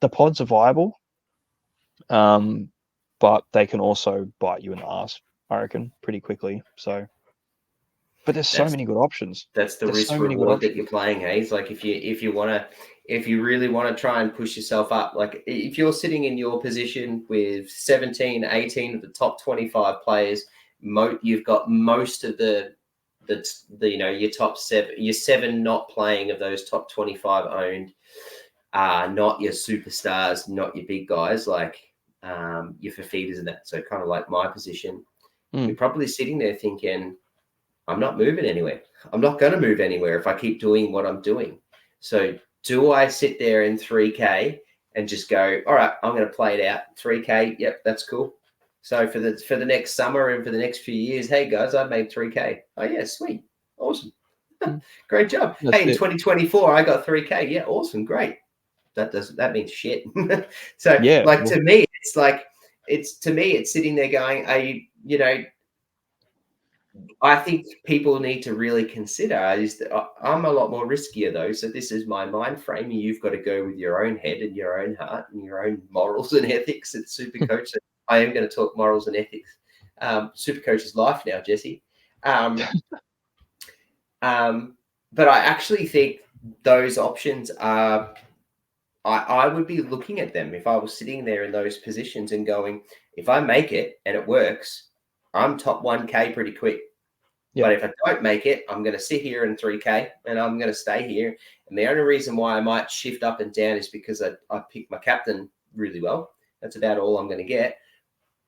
the pods are viable, but they can also bite you in the ass, I reckon, pretty quickly. So, but there's so That's many good options. that's the There's so risk many good reward that options. you're playing, hey? It's like if you really want to try and push yourself up, like if you're sitting in your position with 17, 18 of the top 25 players, you've got most of the your top seven, your seven not playing of those top 25 owned, not your superstars, not your big guys, like your Fafitas and that. So kind of like my position, you're probably sitting there thinking, I'm not moving anywhere. I'm not going to move anywhere if I keep doing what I'm doing. So do I sit there in 3K and just go, all right, I'm going to play it out. 3K, yep, that's cool. So for the next summer and for the next few years, hey guys, I made 3K. Oh yeah, sweet. Awesome. Great job. That's Hey, in it. 2024, I got 3K. Yeah, awesome, great. That means shit. So Yeah. like Well, to me, it's sitting there going, are I think people need to really consider is that I'm a lot more riskier though. So this is my mind frame. You've got to go with your own head and your own heart and your own morals and ethics at Supercoach. So I am going to talk morals and ethics. Supercoach is life now, Jesse. Um, but I actually think those options are. I would be looking at them if I was sitting there in those positions and going, if I make it and it works, I'm top 1K pretty quick. yeah. But if I don't make it, I'm going to sit here in 3K and I'm going to stay here. And the only reason why I might shift up and down is because I picked my captain really well. That's about all I'm going to get.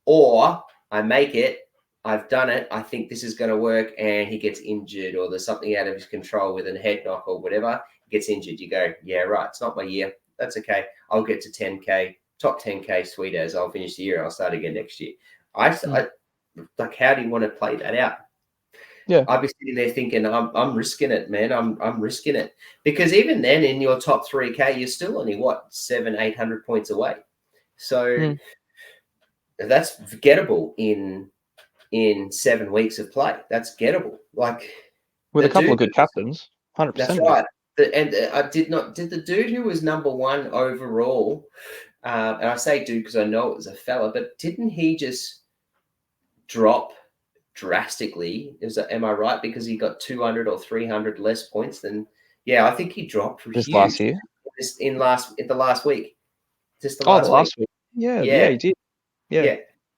Or I make it, I've done it, I think this is going to work, and he gets injured or there's something out of his control with a head knock or whatever, he gets injured. You go, yeah, right, it's not my year. That's okay. I'll get to 10K, top 10K, sweet as. I'll finish the year. I'll start again next year. I like, how do you want to play that out? Yeah. I'd be sitting there thinking, I'm risking it, man. I'm risking it. Because even then in your top 3K, you're still only what, 700-800 points away. So that's gettable in 7 weeks of play. That's gettable. Like With the a couple of dude, good captains, that's 100% it is. right. I did the dude who was number one overall, and I say dude because I know it was a fella, but didn't he just drop drastically? Am I right? Because he got 200 or 300 less points than. Yeah, I think he dropped This last huge year. in the last week, just the Oh, the last week. last week. Yeah, Yeah, he did. Yeah. yeah.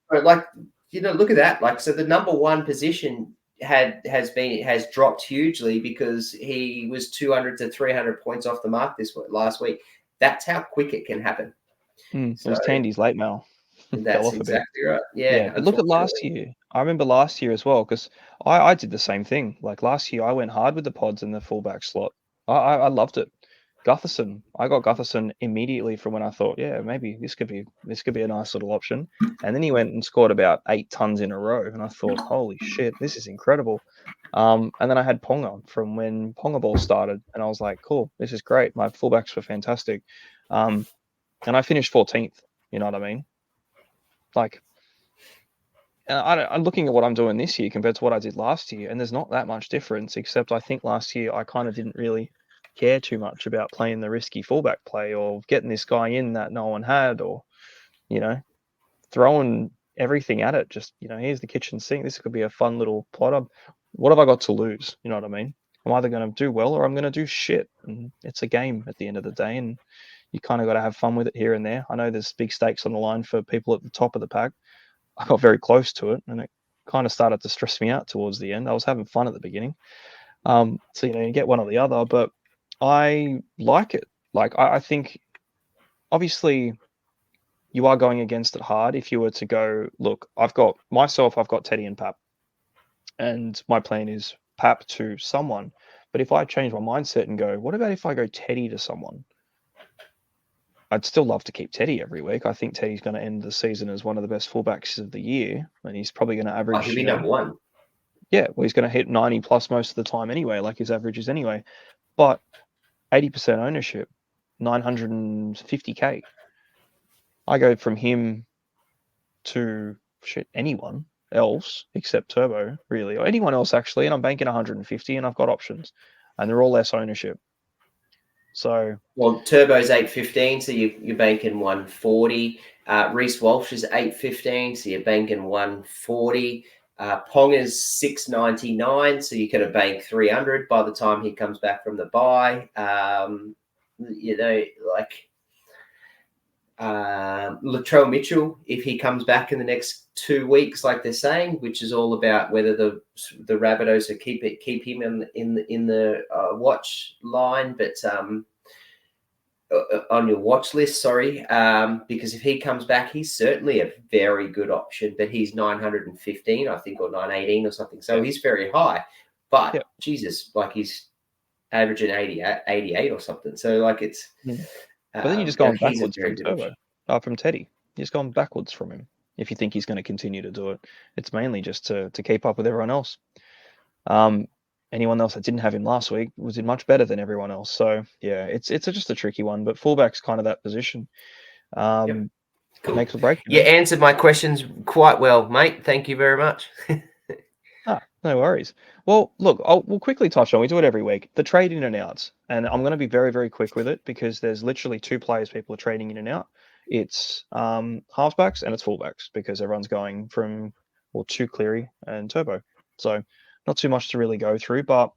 But like look at that. Like, so the number one position has dropped hugely because he was 200 to 300 points off the mark last week. That's how quick it can happen. It So was Tandy's late mail. Fell that's off a bit. exactly right. Yeah, Yeah, but look at last unfortunately. year. I remember last year as well because I did the same thing. Like last year, I went hard with the pods in the fullback slot. I loved it. Gutherson, I got Gutherson immediately from when I thought, yeah, maybe this could be a nice little option. And then he went and scored about 8 tons in a row, and I thought, holy shit, this is incredible. And then I had Ponga from when Ponga Ball started, and I was like, cool, this is great. My fullbacks were fantastic. And I finished 14th. You know what I mean? Like, I'm looking at what I'm doing this year compared to what I did last year, and there's not that much difference, except I think last year I kind of didn't really care too much about playing the risky fullback play or getting this guy in that no one had, or, you know, throwing everything at it. Just, here's the kitchen sink. This could be a fun little plot. What have I got to lose? You know what I mean? I'm either going to do well or I'm going to do shit. And it's a game at the end of the day, and you kind of got to have fun with it here and there. I know there's big stakes on the line for people at the top of the pack. I got very close to it, and it kind of started to stress me out towards the end. I was having fun at the beginning. So, you get one or the other, but I like it. Like, I think, obviously, you are going against it hard if you were to go, look, I've got Teddy and Pap, and my plan is Pap to someone. But if I change my mindset and go, what about if I go Teddy to someone? I'd still love to keep Teddy every week. I think Teddy's going to end the season as one of the best fullbacks of the year, and he's probably going to Oh, he'll average, be number one. yeah, well, he's going to hit 90 plus most of the time anyway, like his averages anyway. But 80% ownership, 950K. I go from him to anyone else except Turbo, really, or anyone else actually, and I'm banking 150, and I've got options, and they're all less ownership. So, well, Turbo's 815, so you're banking 140. Reece Walsh is 815, so you're banking 140. Ponga's 699, so you could have banked 300 by the time he comes back from the bye. Latrell Mitchell, if he comes back in the next 2 weeks, like they're saying, which is all about whether the Rabbitohs will keep him in the watch line, but on your watch list, sorry, because if he comes back, he's certainly a very good option, but he's 915, I think, or 918 or something, so he's very high. But Jesus, like he's averaging 88 or something, so like it's. But then you're just going backwards from Turbo, from Teddy. You're just going backwards from him if you think he's going to continue to do it. It's mainly just to keep up with everyone else. Anyone else that didn't have him last week was in much better than everyone else. So yeah, it's just a tricky one. But fullback's kind of that position. Cool. Makes or breaks. You answered my questions quite well, mate. Thank you very much. No worries. Well, look, we'll quickly touch on. We do it every week. The trade in and outs, and I'm going to be very, very quick with it because there's literally two players people are trading in and out. It's halfbacks and it's fullbacks because everyone's going to Cleary and Turbo. So not too much to really go through, but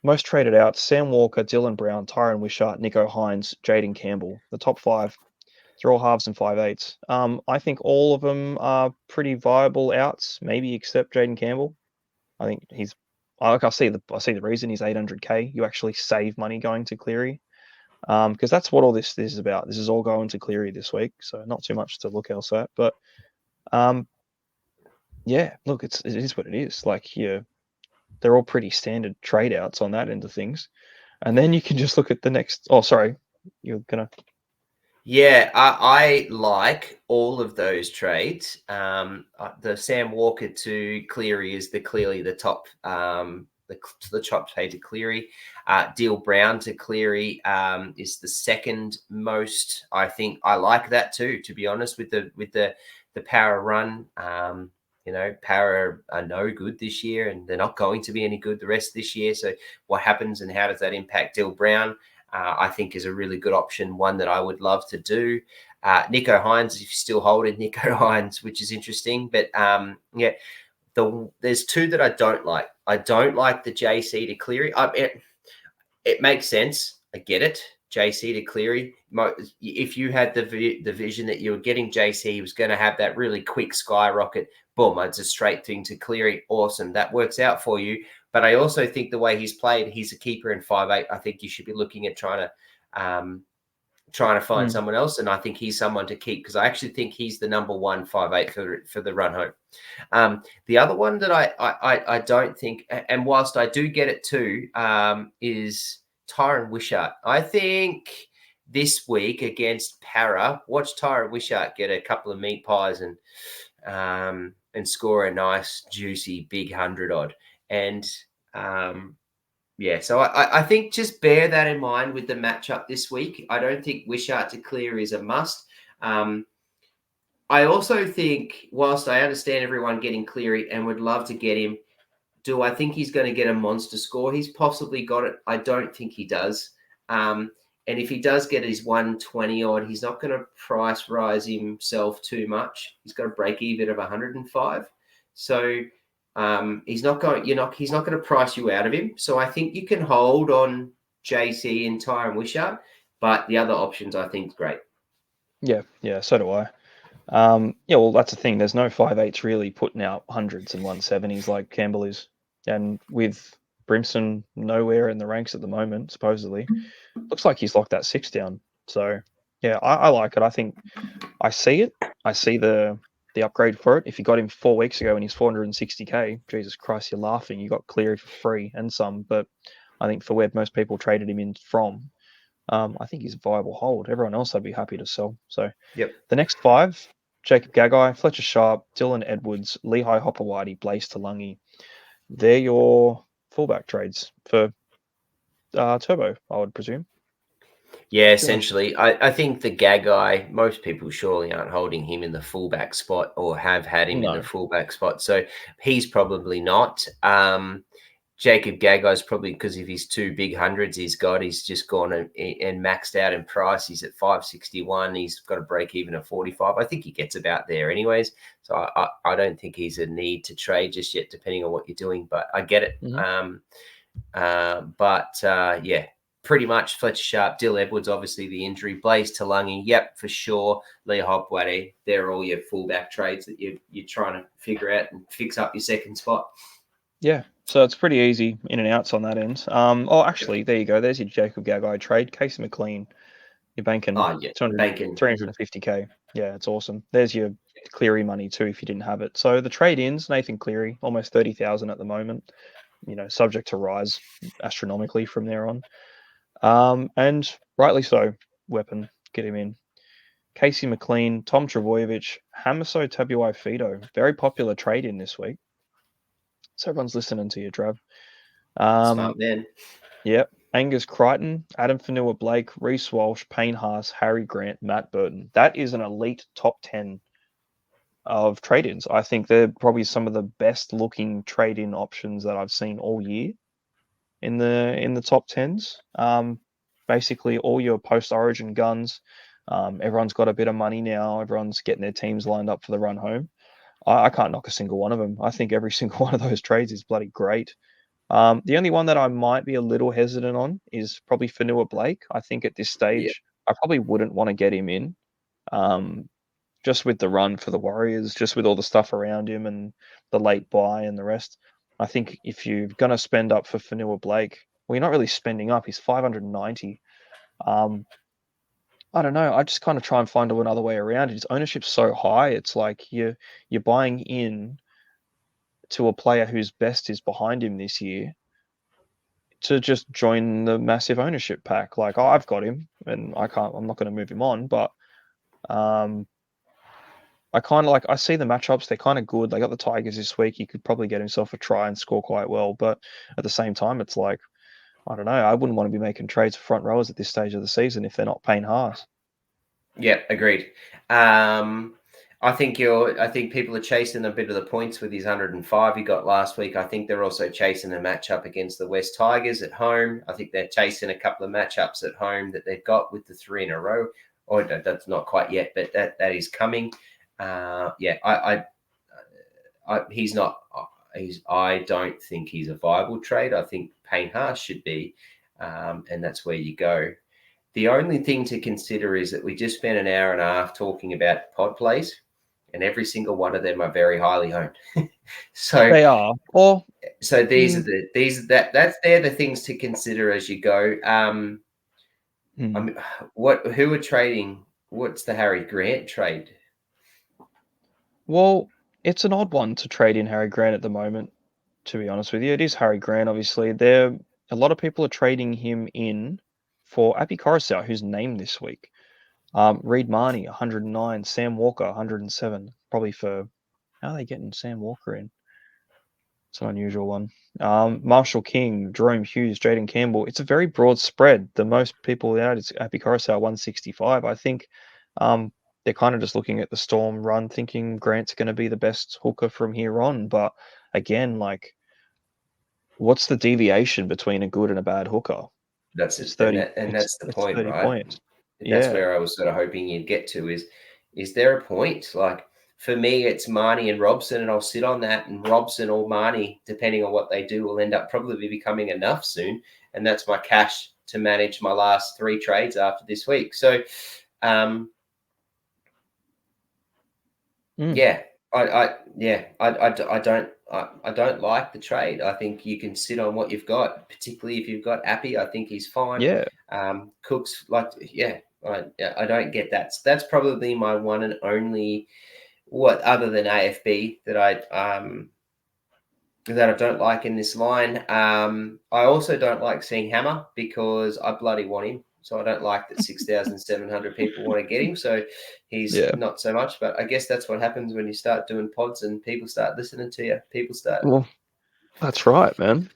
most traded out: Sam Walker, Dylan Brown, Tyron Wishart, Nico Hines, Jaden Campbell. The top five. They're all halves and 5/8. I think all of them are pretty viable outs, maybe except Jaden Campbell. I think I see the reason he's 800K. You actually save money going to Cleary, because that's what all this is about. This is all going to Cleary this week, so not too much to look else at. But yeah, look, it is what it is. Like, yeah, they're all pretty standard trade outs on that end of things, and then you can just look at the next. Oh, sorry, you're gonna. Yeah, I like all of those trades. The Sam Walker to Cleary is clearly the top, the top trade to Cleary. Deal Brown to Cleary is the second most. I think I like that too. To be honest, with the power run, Power are no good this year, and they're not going to be any good the rest of this year. So what happens and how does that impact Deal Brown? I think is a really good option, one that I would love to do. Nico Hines, if you're still holding Nico Hines, which is interesting. But there's two that I don't like. I don't like the JC to Cleary. It makes sense. I get it. JC to Cleary. If you had the vision that you were getting JC, he was going to have that really quick skyrocket. Boom, it's a straight thing to Cleary. Awesome. That works out for you. But I also think the way he's played, he's a keeper in 5/8. I think you should be looking at trying to find someone else. And I think he's someone to keep because I actually think he's the number 1 5/8 for the run home. The other one that I don't think, and whilst I do get it too, is Tyron Wishart. I think this week against Para, watch Tyron Wishart get a couple of meat pies and score a nice, juicy, big 100 odd. And so I think just bear that in mind with the matchup this week. I don't think Wishart to clear is a must. I also think, whilst I understand everyone getting Cleary and would love to get him, do I think he's going to get a monster score? He's possibly got it. I don't think he does. And if he does get his 120 odd, he's not going to price rise himself too much. He's got a break even of 105. So he's not going to price you out of him. So I think you can hold on JC and Tyron Wishart, but the other options I think is great. Yeah, so do I. Well, that's the thing. There's no 5/8s really putting out hundreds and 170s like Campbell is. And with Brimson nowhere in the ranks at the moment, supposedly, looks like he's locked that 6 down. So, yeah, I like it. I think I see it. I see the upgrade for it. If you got him 4 weeks ago and he's 460K, Jesus Christ, you're laughing. You got Cleary for free and some. But I think for where most people traded him in from, I think he's a viable hold. Everyone else I'd be happy to sell. So Yep. the next five: Jacob Gagai, Fletcher Sharp, Dylan Edwards, Lehigh Hopewadi, Blaze Talangi. They're your fullback trades for Turbo, I would presume. Yeah, Pretty much. essentially. I think the Gagai, most people surely aren't holding him in the fullback spot or have had him in the No. fullback spot. So he's probably not. Jacob Gagai's probably because of his two big hundreds he's just gone and maxed out in price. He's at 561. He's got a break even at 45. I think he gets about there anyways. So I don't think he's a need to trade just yet, depending on what you're doing. But I get it. Mm-hmm. Yeah, pretty much Fletcher Sharp, Dill Edwards, obviously the injury, Blaze Talangi, yep, for sure. Leah Hopewadi, they're all your fullback trades that you're trying to figure out and fix up your second spot. Yeah, so it's pretty easy in and outs on that end. Actually, there you go. There's your Jacob Gagai trade. Casey McLean, you're banking Oh, yeah, 200, banking. 350K. Yeah, it's awesome. There's your Cleary money too if you didn't have it. So the trade-ins, Nathan Cleary, almost 30,000 at the moment. Subject to rise astronomically from there on. And rightly so. Weapon, get him in. Casey McLean, Tom Trebojevic, Hamiso Tabuai Fido. Very popular trade-in this week. So everyone's listening to you, Trav. Smart man. Yep. Angus Crichton, Adam Fanua Blake, Reece Walsh, Payne Haas, Harry Grant, Matt Burton. That is an elite top 10 of trade-ins. I think they're probably some of the best looking trade-in options that I've seen all year in the top 10s. Basically all your post-origin guns. Everyone's got a bit of money now. Everyone's getting their teams lined up for the run home. I can't knock a single one of them. I think every single one of those trades is bloody great. The only one that I might be a little hesitant on is probably Fanua Blake. I think at this Yeah. stage, I probably wouldn't want to get him in, just with the run for the Warriors, just with all the stuff around him and the late buy and the rest. I think if you're going to spend up for Fanua Blake, well, you're not really spending up. He's 590. Um, I don't know. I just kind of try and find another way around it. His ownership's so high. It's like you're buying in to a player whose best is behind him this year to just join the massive ownership pack. Like, oh, I've got him, and I'm not going to move him on. But um, I kind of I see the matchups. They're kind of good. They got the Tigers this week. He could probably get himself a try and score quite well. But at the same time, it's like, I don't know. I wouldn't want to be making trades for front rowers at this stage of the season if they're not paying Haas. Yeah, agreed. I think people are chasing a bit of the points with his 105 he got last week. I think they're also chasing a matchup against the West Tigers at home. I think they're chasing a couple of matchups at home that they've got with the 3 in a row. Or that's not quite yet, but that is coming. He's not. I don't think he's a viable trade. I think Payne Haas should be, and that's where you go. The only thing to consider is that we just spent an hour and a half talking about pod plays, and every single one of them are very highly owned. so, They are. Or so they're the things to consider as you go. I mean, who are trading? What's the Harry Grant trade? well, it's an odd one to trade in Harry Grant at the moment. To be honest with you, it is Harry Grant. Obviously, a lot of people are trading him in for Api Coruscant, who's named this week. Reed Marnie, 109. Sam Walker, 107. Probably for how are they getting Sam Walker in? It's an unusual one. Marshall King, Jerome Hughes, Jaden Campbell. It's a very broad spread. The most people out is Api Coruscant, 165. I think they're kind of just looking at the Storm run, thinking Grant's going to be the best hooker from here on. But again, what's the deviation between a good and a bad hooker? That's It's it, 30. that's the It's point, 30 right? points. That's Yeah. where I was sort of hoping you'd get to is there a point? Like for me, it's Marnie and Robson, and I'll sit on that. And Robson or Marnie, depending on what they do, will end up probably becoming enough soon. And that's my cash to manage my last 3 trades after this week. So, yeah, I don't like the trade. I think you can sit on what you've got, particularly if you've got Appy. I think he's fine. Yeah. Cooks, I don't get that. So that's probably my one and only, what other than AFB that that I don't like in this line. I also don't like seeing Hammer because I bloody want him. So I don't like that 6,700 people want to get him. So he's Yeah. not so much. But I guess that's what happens when you start doing pods and people start listening to you. People start. Well, that's right, man.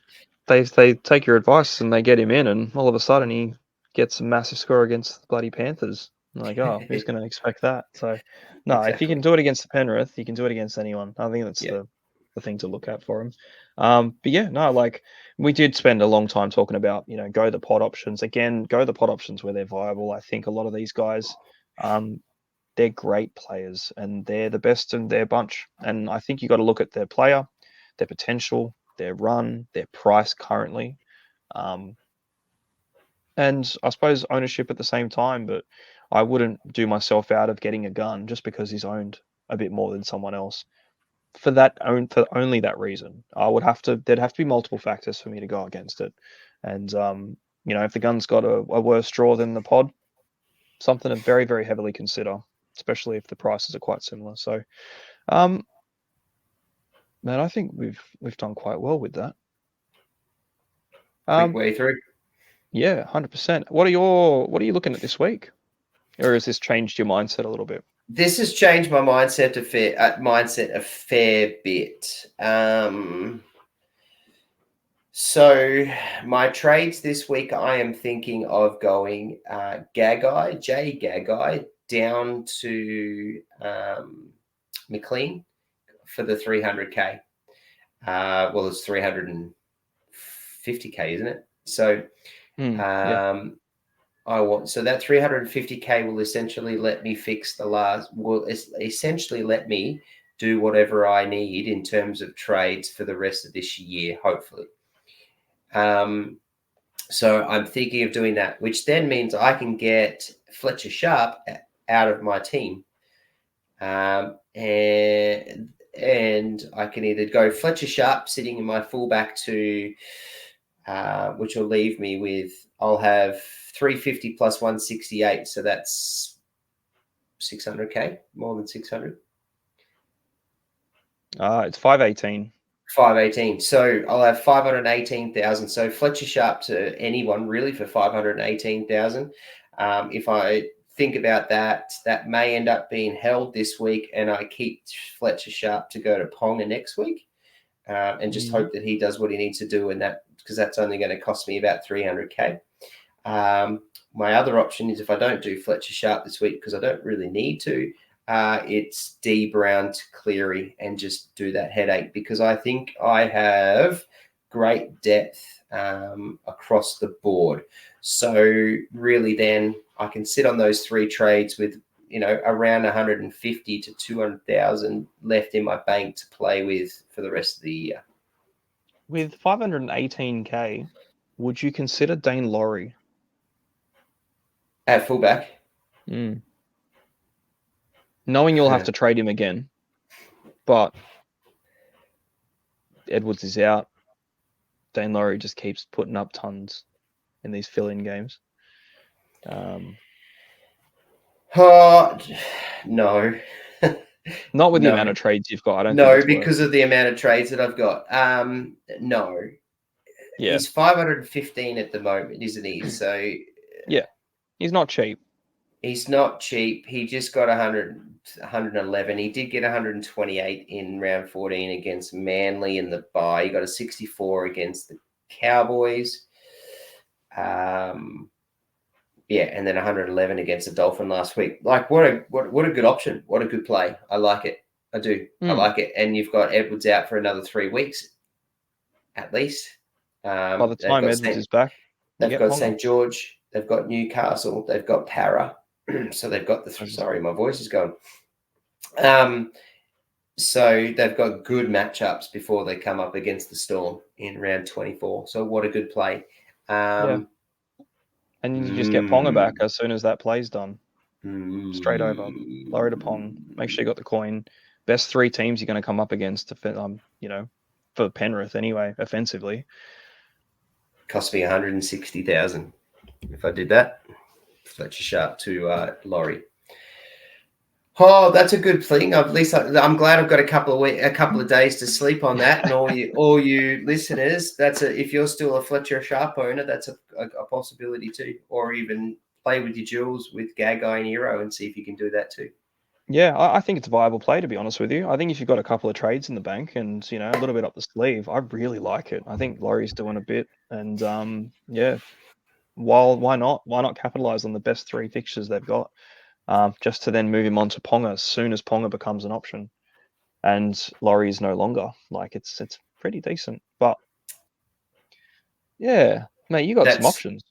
They take your advice and they get him in, and all of a sudden he gets a massive score against the bloody Panthers. I'm like, oh, who's going to expect that? So, no, if you can Exactly. do it against the Penrith, you can do it against anyone. I think that's Yeah. the thing to look at for him. But yeah, no, like we did spend a long time talking about, go the pod options. Again, go the pod options where they're viable. I think a lot of these guys, um, they're great players and they're the best in their bunch. And I think you got to look at their player, their potential, their run, their price currently, um, and I suppose ownership at the same time. But I wouldn't do myself out of getting a gun just because he's owned a bit more than someone else. For only that reason, there'd have to be multiple factors for me to go against it. And if the gun's got a worse draw than the pod, something to very, very heavily consider, especially if the prices are quite similar. So, um, man, I think we've done quite well with that. Quick Um, way through. yeah, 100%. What are you looking at this week, or has this changed your mindset a little bit? This has changed my mindset a fair bit. So my trades this week, I am thinking of going Jay Gagai down to McLean for the 300k. Well, it's 350k, isn't it? So Yeah. so that 350k will essentially let me essentially let me do whatever I need in terms of trades for the rest of this year, hopefully. So I'm thinking of doing that, which then means I can get Fletcher Sharp out of my team. And I can either go Fletcher Sharp sitting in my fullback which will leave me with, I'll have 350 plus 168. So that's 600k, more than 600. It's 518. 518. So I'll have 518,000. So Fletcher Sharp to anyone really for 518,000. If I think about that, that may end up being held this week, and I keep Fletcher Sharp to go to Ponga next week, and just hope that he does what he needs to do in that, because that's only going to cost me about 300k. My other option is if I don't do Fletcher Sharp this week, because I don't really need to, it's D Brown to Cleary and just do that headache, because I think I have great depth across the board. So really then I can sit on those three trades with, around 150 to 200,000 left in my bank to play with for the rest of the year. With 518k, would you consider Dane Laurie At fullback? Knowing you'll have to trade him again, but Edwards is out. Dane Laurie just keeps putting up tons in these fill-in games. No. Not with the amount of trades you've got. I don't think No, it's because worth. of the amount of trades that I've got. No. Yeah. He's 515 at the moment, isn't he? So yeah, he's not cheap. He's not cheap. He just got 111. He did get 128 in round 14 against Manly in the bye. He got a 64 against the Cowboys. And then 111 against the Dolphin last week. Like, what a good option. What a good play. I like it. I do. I like it. And you've got Edwards out for another 3 weeks, at least. By the time Edwards is back, they've got St. George. They've got Newcastle. They've got Para. So they've got sorry, my voice is gone. So they've got good matchups before they come up against the Storm in round 24. So what a good play. And you just get Ponga back as soon as that play's done. Straight over. Laurie to Pong. Make sure you got the coin. Best 3 teams you're going to come up against, for Penrith anyway, offensively. Cost me 160,000 if I did that. Fletcher Sharp to Laurie. Oh, that's a good thing. At least I'm glad I've got a couple of days to sleep on that. And all you listeners, if you're still a Fletcher Sharp owner, that's a possibility too. Or even play with your jewels with Gagai and Hero and see if you can do that too. Yeah, I think it's a viable play, to be honest with you. I think if you've got a couple of trades in the bank and, a little bit up the sleeve, I really like it. I think Laurie's doing a bit, and yeah, why not? Why not capitalize on the best three fixtures they've got? Just to then move him on to Ponga as soon as Ponga becomes an option, and Laurie's no longer. Like it's pretty decent, but yeah, mate, you got some That's options.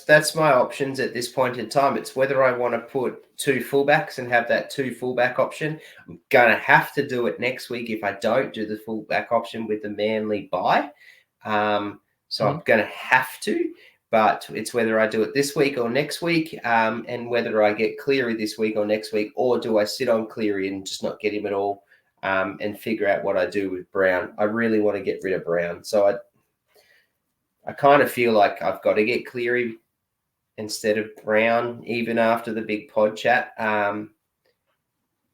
that's my options at this point in time. It's whether I want to put two fullbacks and have that two fullback option. I'm gonna have to do it next week if I don't do the fullback option with the Manly buy. So Mhm. I'm gonna have to, but it's whether I do it this week or next week, and whether I get Cleary this week or next week, or do I sit on Cleary and just not get him at all, and figure out what I do with Brown. I really want to get rid of Brown, so I kind of feel like I've got to get Cleary instead of Brown, even after the big pod chat,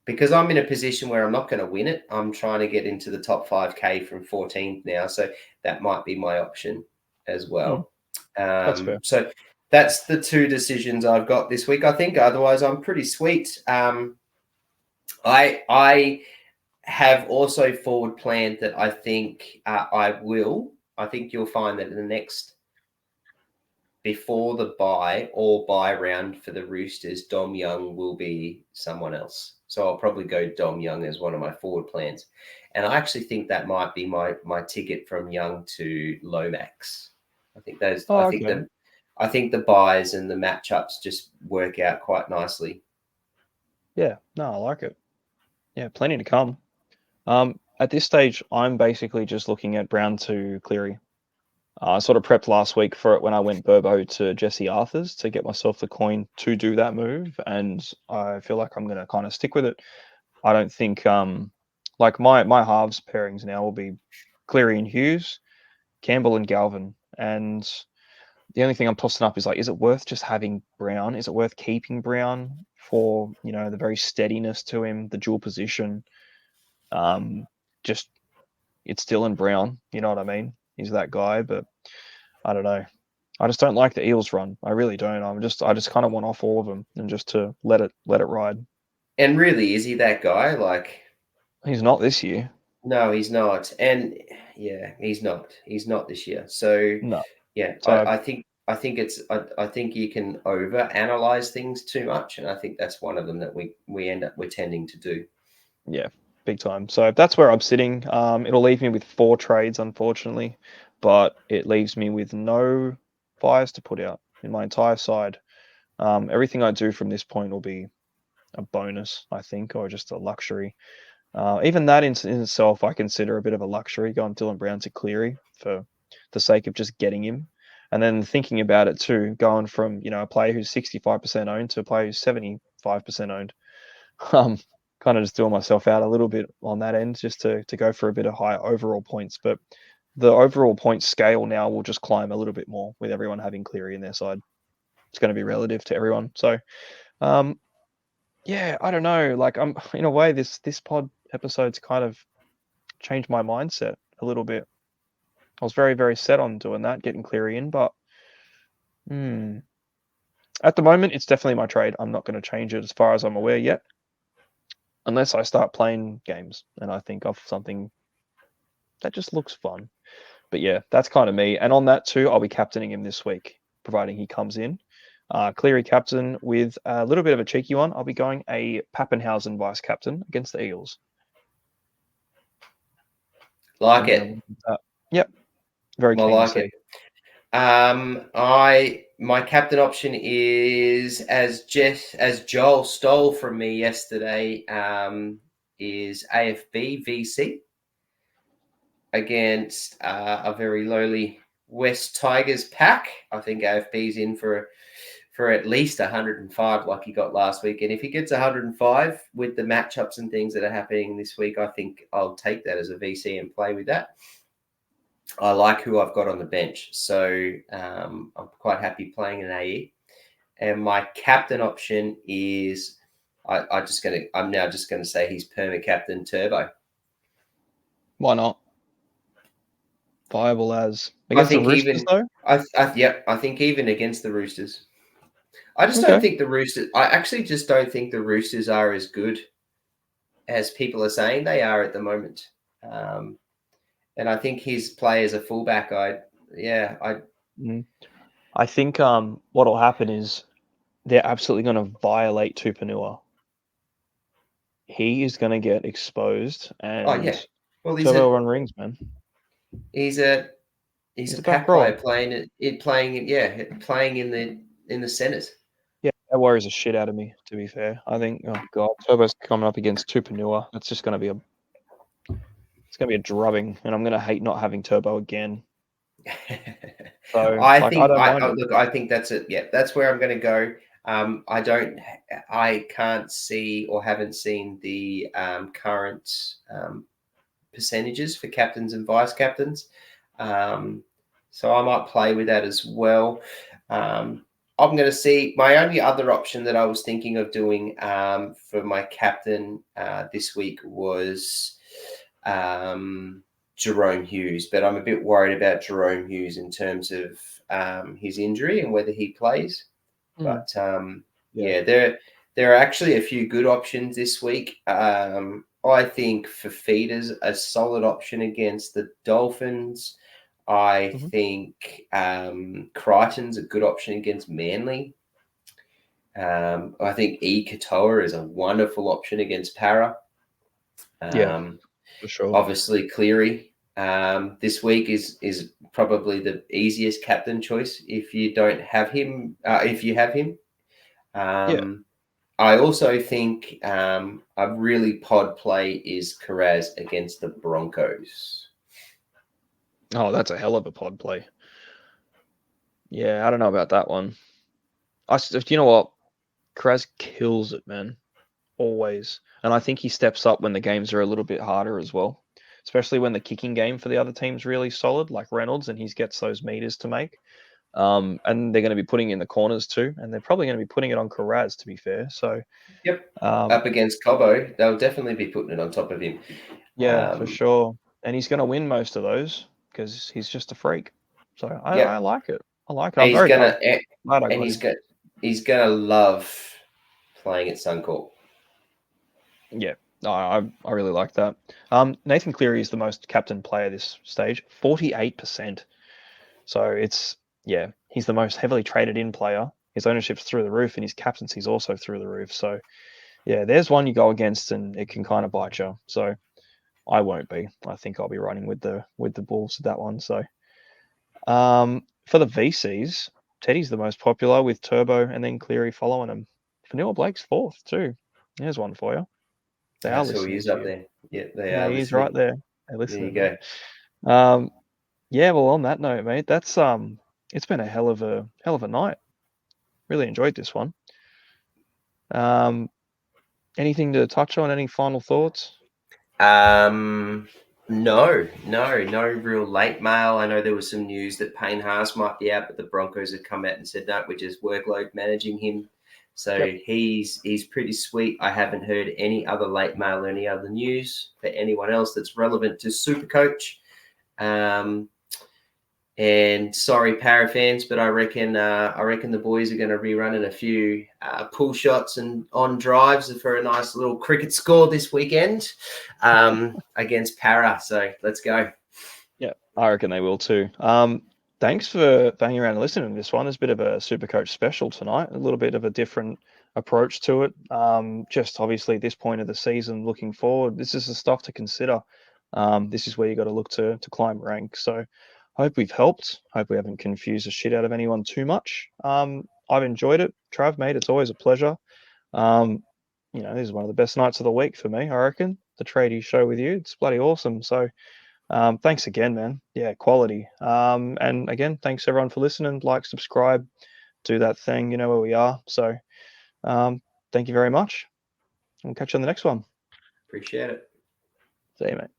because I'm in a position where I'm not going to win it. I'm trying to get into the top 5K from 14th now, so that might be my option as Mm, well. that's fair. So that's the two decisions I've got this week. I think otherwise I'm pretty sweet. I have also forward planned that I think I will. I think you'll find that in the next before the buy or buy round for the Roosters, Dom Young will be someone else. So I'll probably go Dom Young as one of my forward plans. And I actually think that might be my ticket from Young to Lomax. I think those Oh, okay. I think the buys and the matchups just work out quite nicely. Yeah, no, I like it. Yeah, plenty to come. At this stage, I'm basically just looking at Brown to Cleary. I sort of prepped last week for it when I went Burbo to Jesse Arthur's to get myself the coin to do that move, and I feel like I'm going to kind of stick with it. I don't think like my halves pairings now will be Cleary and Hughes, Campbell and Galvin, and the only thing I'm tossing up is like, is it worth just having Brown? Is it worth keeping Brown for the very steadiness to him, the dual position? Um, just it's still in Brown. You know what I mean? He's that guy, but I don't know. I just don't like the Eels run. I really don't. I just kind of want off all of them and just to let it ride. And really, is he that guy? Like, He's not this year. no, he's not. And yeah, he's not. He's not this year. So No. yeah, So I think you can over analyze things too much, and I think that's one of them that we're tending to do. yeah, big time. So that's where I'm sitting. It'll leave me with 4 trades, unfortunately, but it leaves me with no fires to put out in my entire side. Everything I do from this point will be a bonus, I think, or just a luxury. Even that in itself, I consider a bit of a luxury going Dylan Brown to Cleary for the sake of just getting him. And then thinking about it too, going from a player who's 65% owned to a player who's 75% owned. Um, kind of just doing myself out a little bit on that end, just to go for a bit of higher overall points. But the overall point scale now will just climb a little bit more with everyone having Cleary in their side. It's going to be relative to everyone. So um, yeah, I don't know. Like I'm in a way, this pod episode's kind of changed my mindset a little bit. I was very, very set on doing that, getting Cleary in, but hmm, at the moment, it's definitely my trade. I'm not going to change it as far as I'm aware yet, unless I start playing games and I think of something that just looks fun. But yeah, that's kind of me. And on that too, I'll be captaining him this week, providing he comes in. Cleary captain with a little bit of a cheeky one. I'll be going a Pappenhausen vice captain against the Eagles. Like And it, yep, very I keen to like it. see. I my captain option is as Joel stole from me yesterday. Is AFB VC against a very lowly West Tigers pack. I think AFB's in for at least 105 like he got last week. And if he gets 105 with the matchups and things that are happening this week, I think I'll take that as a VC and play with that. I like who I've got on the bench. So I'm quite happy playing an AE. And my captain option is I'm now just gonna say he's perma captain Turbo. Why not? Viable as I against the think Roosters even though. I think even against the Roosters, I just don't Okay. think the Roosters. I actually just don't think the Roosters are as good as people are saying they are at the moment. Um, and I think his play as a fullback, I Mm. I think what'll happen is they're absolutely going to violate Tupanua. He is going to get exposed, oh and yeah. Well, Turbo will run rings, man. he's a he's He's a a back pack rower. player playing in the centres. Yeah, that worries the shit out of me. To be fair, I think, oh god, Turbo's coming up against Tupanua. It's just going to be a drubbing, and I'm going to hate not having Turbo again. So, like, I don't mind it. Look. I think that's it. Yeah, that's where I'm going to go. I can't see or haven't seen the current percentages for captains and vice captains. So I might play with that as well. I'm going to see my only other option that I was thinking of doing for my captain this week was Jerome Hughes, but I'm a bit worried about Jerome Hughes in terms of his injury and whether he plays. Mm, But yeah. yeah, there are actually a few good options this week. I think Fafita's a solid option against the Dolphins. I Mhm. think Crichton's a good option against Manly. I think Katoa is a wonderful option against Para. Yeah, Um, for sure. Obviously, Cleary this week is probably the easiest captain choice if you don't have him. If you have him, Yeah. I also think a really pod play is Carraz against the Broncos. Oh, that's a hell of a pod play. Yeah, I don't know about that one. You know what? Kraz kills it, man. Always. And I think he steps up when the games are a little bit harder as well. Especially when the kicking game for the other team's really solid, like Reynolds, and he gets those meters to make. And they're going to be putting in the corners too, and they're probably going to be putting it on Carraz, to be fair. So, Yep, um, up against Cobbo, they'll definitely be putting it on top of him. yeah, for Um, sure. And he's going to win most of those because he's just a freak. So I yep, like it. I like it. and I'm glad I and got him. he's gonna love playing at Suncorp. Yeah, no, I really like that. Nathan Cleary is the most captain player this stage, 48%. So yeah, he's the most heavily traded in player. His ownership's through the roof, and his captaincy's also through the roof. So yeah, there's one you go against, and it can kind of bite you. So I won't be. I think I'll be running with the Bulls with that one. So for the VCs, Teddy's the most popular with Turbo, and then Cleary following him. Fanua Blake's fourth too. There's one for you. They are So he listening is to up you. there. Yeah, they Yeah, are he is right listening. there. They're There you listening, man. go. Yeah, well, on that note, mate, that's it's been a hell of a night. Really enjoyed this one. Um, anything to touch on? Any final thoughts? No real late mail. I know there was some news that Payne Haas might be out, but the Broncos have come out and said no, we're just workload managing him. So Yep. he's pretty sweet. I haven't heard any other late mail or any other news for anyone else that's relevant to Supercoach. And sorry, Para fans, but I reckon the boys are going to be running a few pull shots and on drives for a nice little cricket score this weekend against Para. So let's go. Yeah, I reckon they will too. Thanks for hanging around and listening to this one. There's a bit of a Supercoach special tonight, a little bit of a different approach to it. Just obviously at this point of the season, looking forward, this is the stuff to consider. This is where you got to look to climb rank. So hope we've helped. Hope we haven't confused the shit out of anyone too much. I've enjoyed it. Trav, mate, it's always a pleasure. This is one of the best nights of the week for me, I reckon. The Tradies show with you. It's bloody awesome. So thanks again, man. Yeah, quality. And again, thanks everyone for listening. Like, subscribe, do that thing. You know where we are. So um, thank you very much. We'll catch you on the next one. Appreciate it. See you, mate.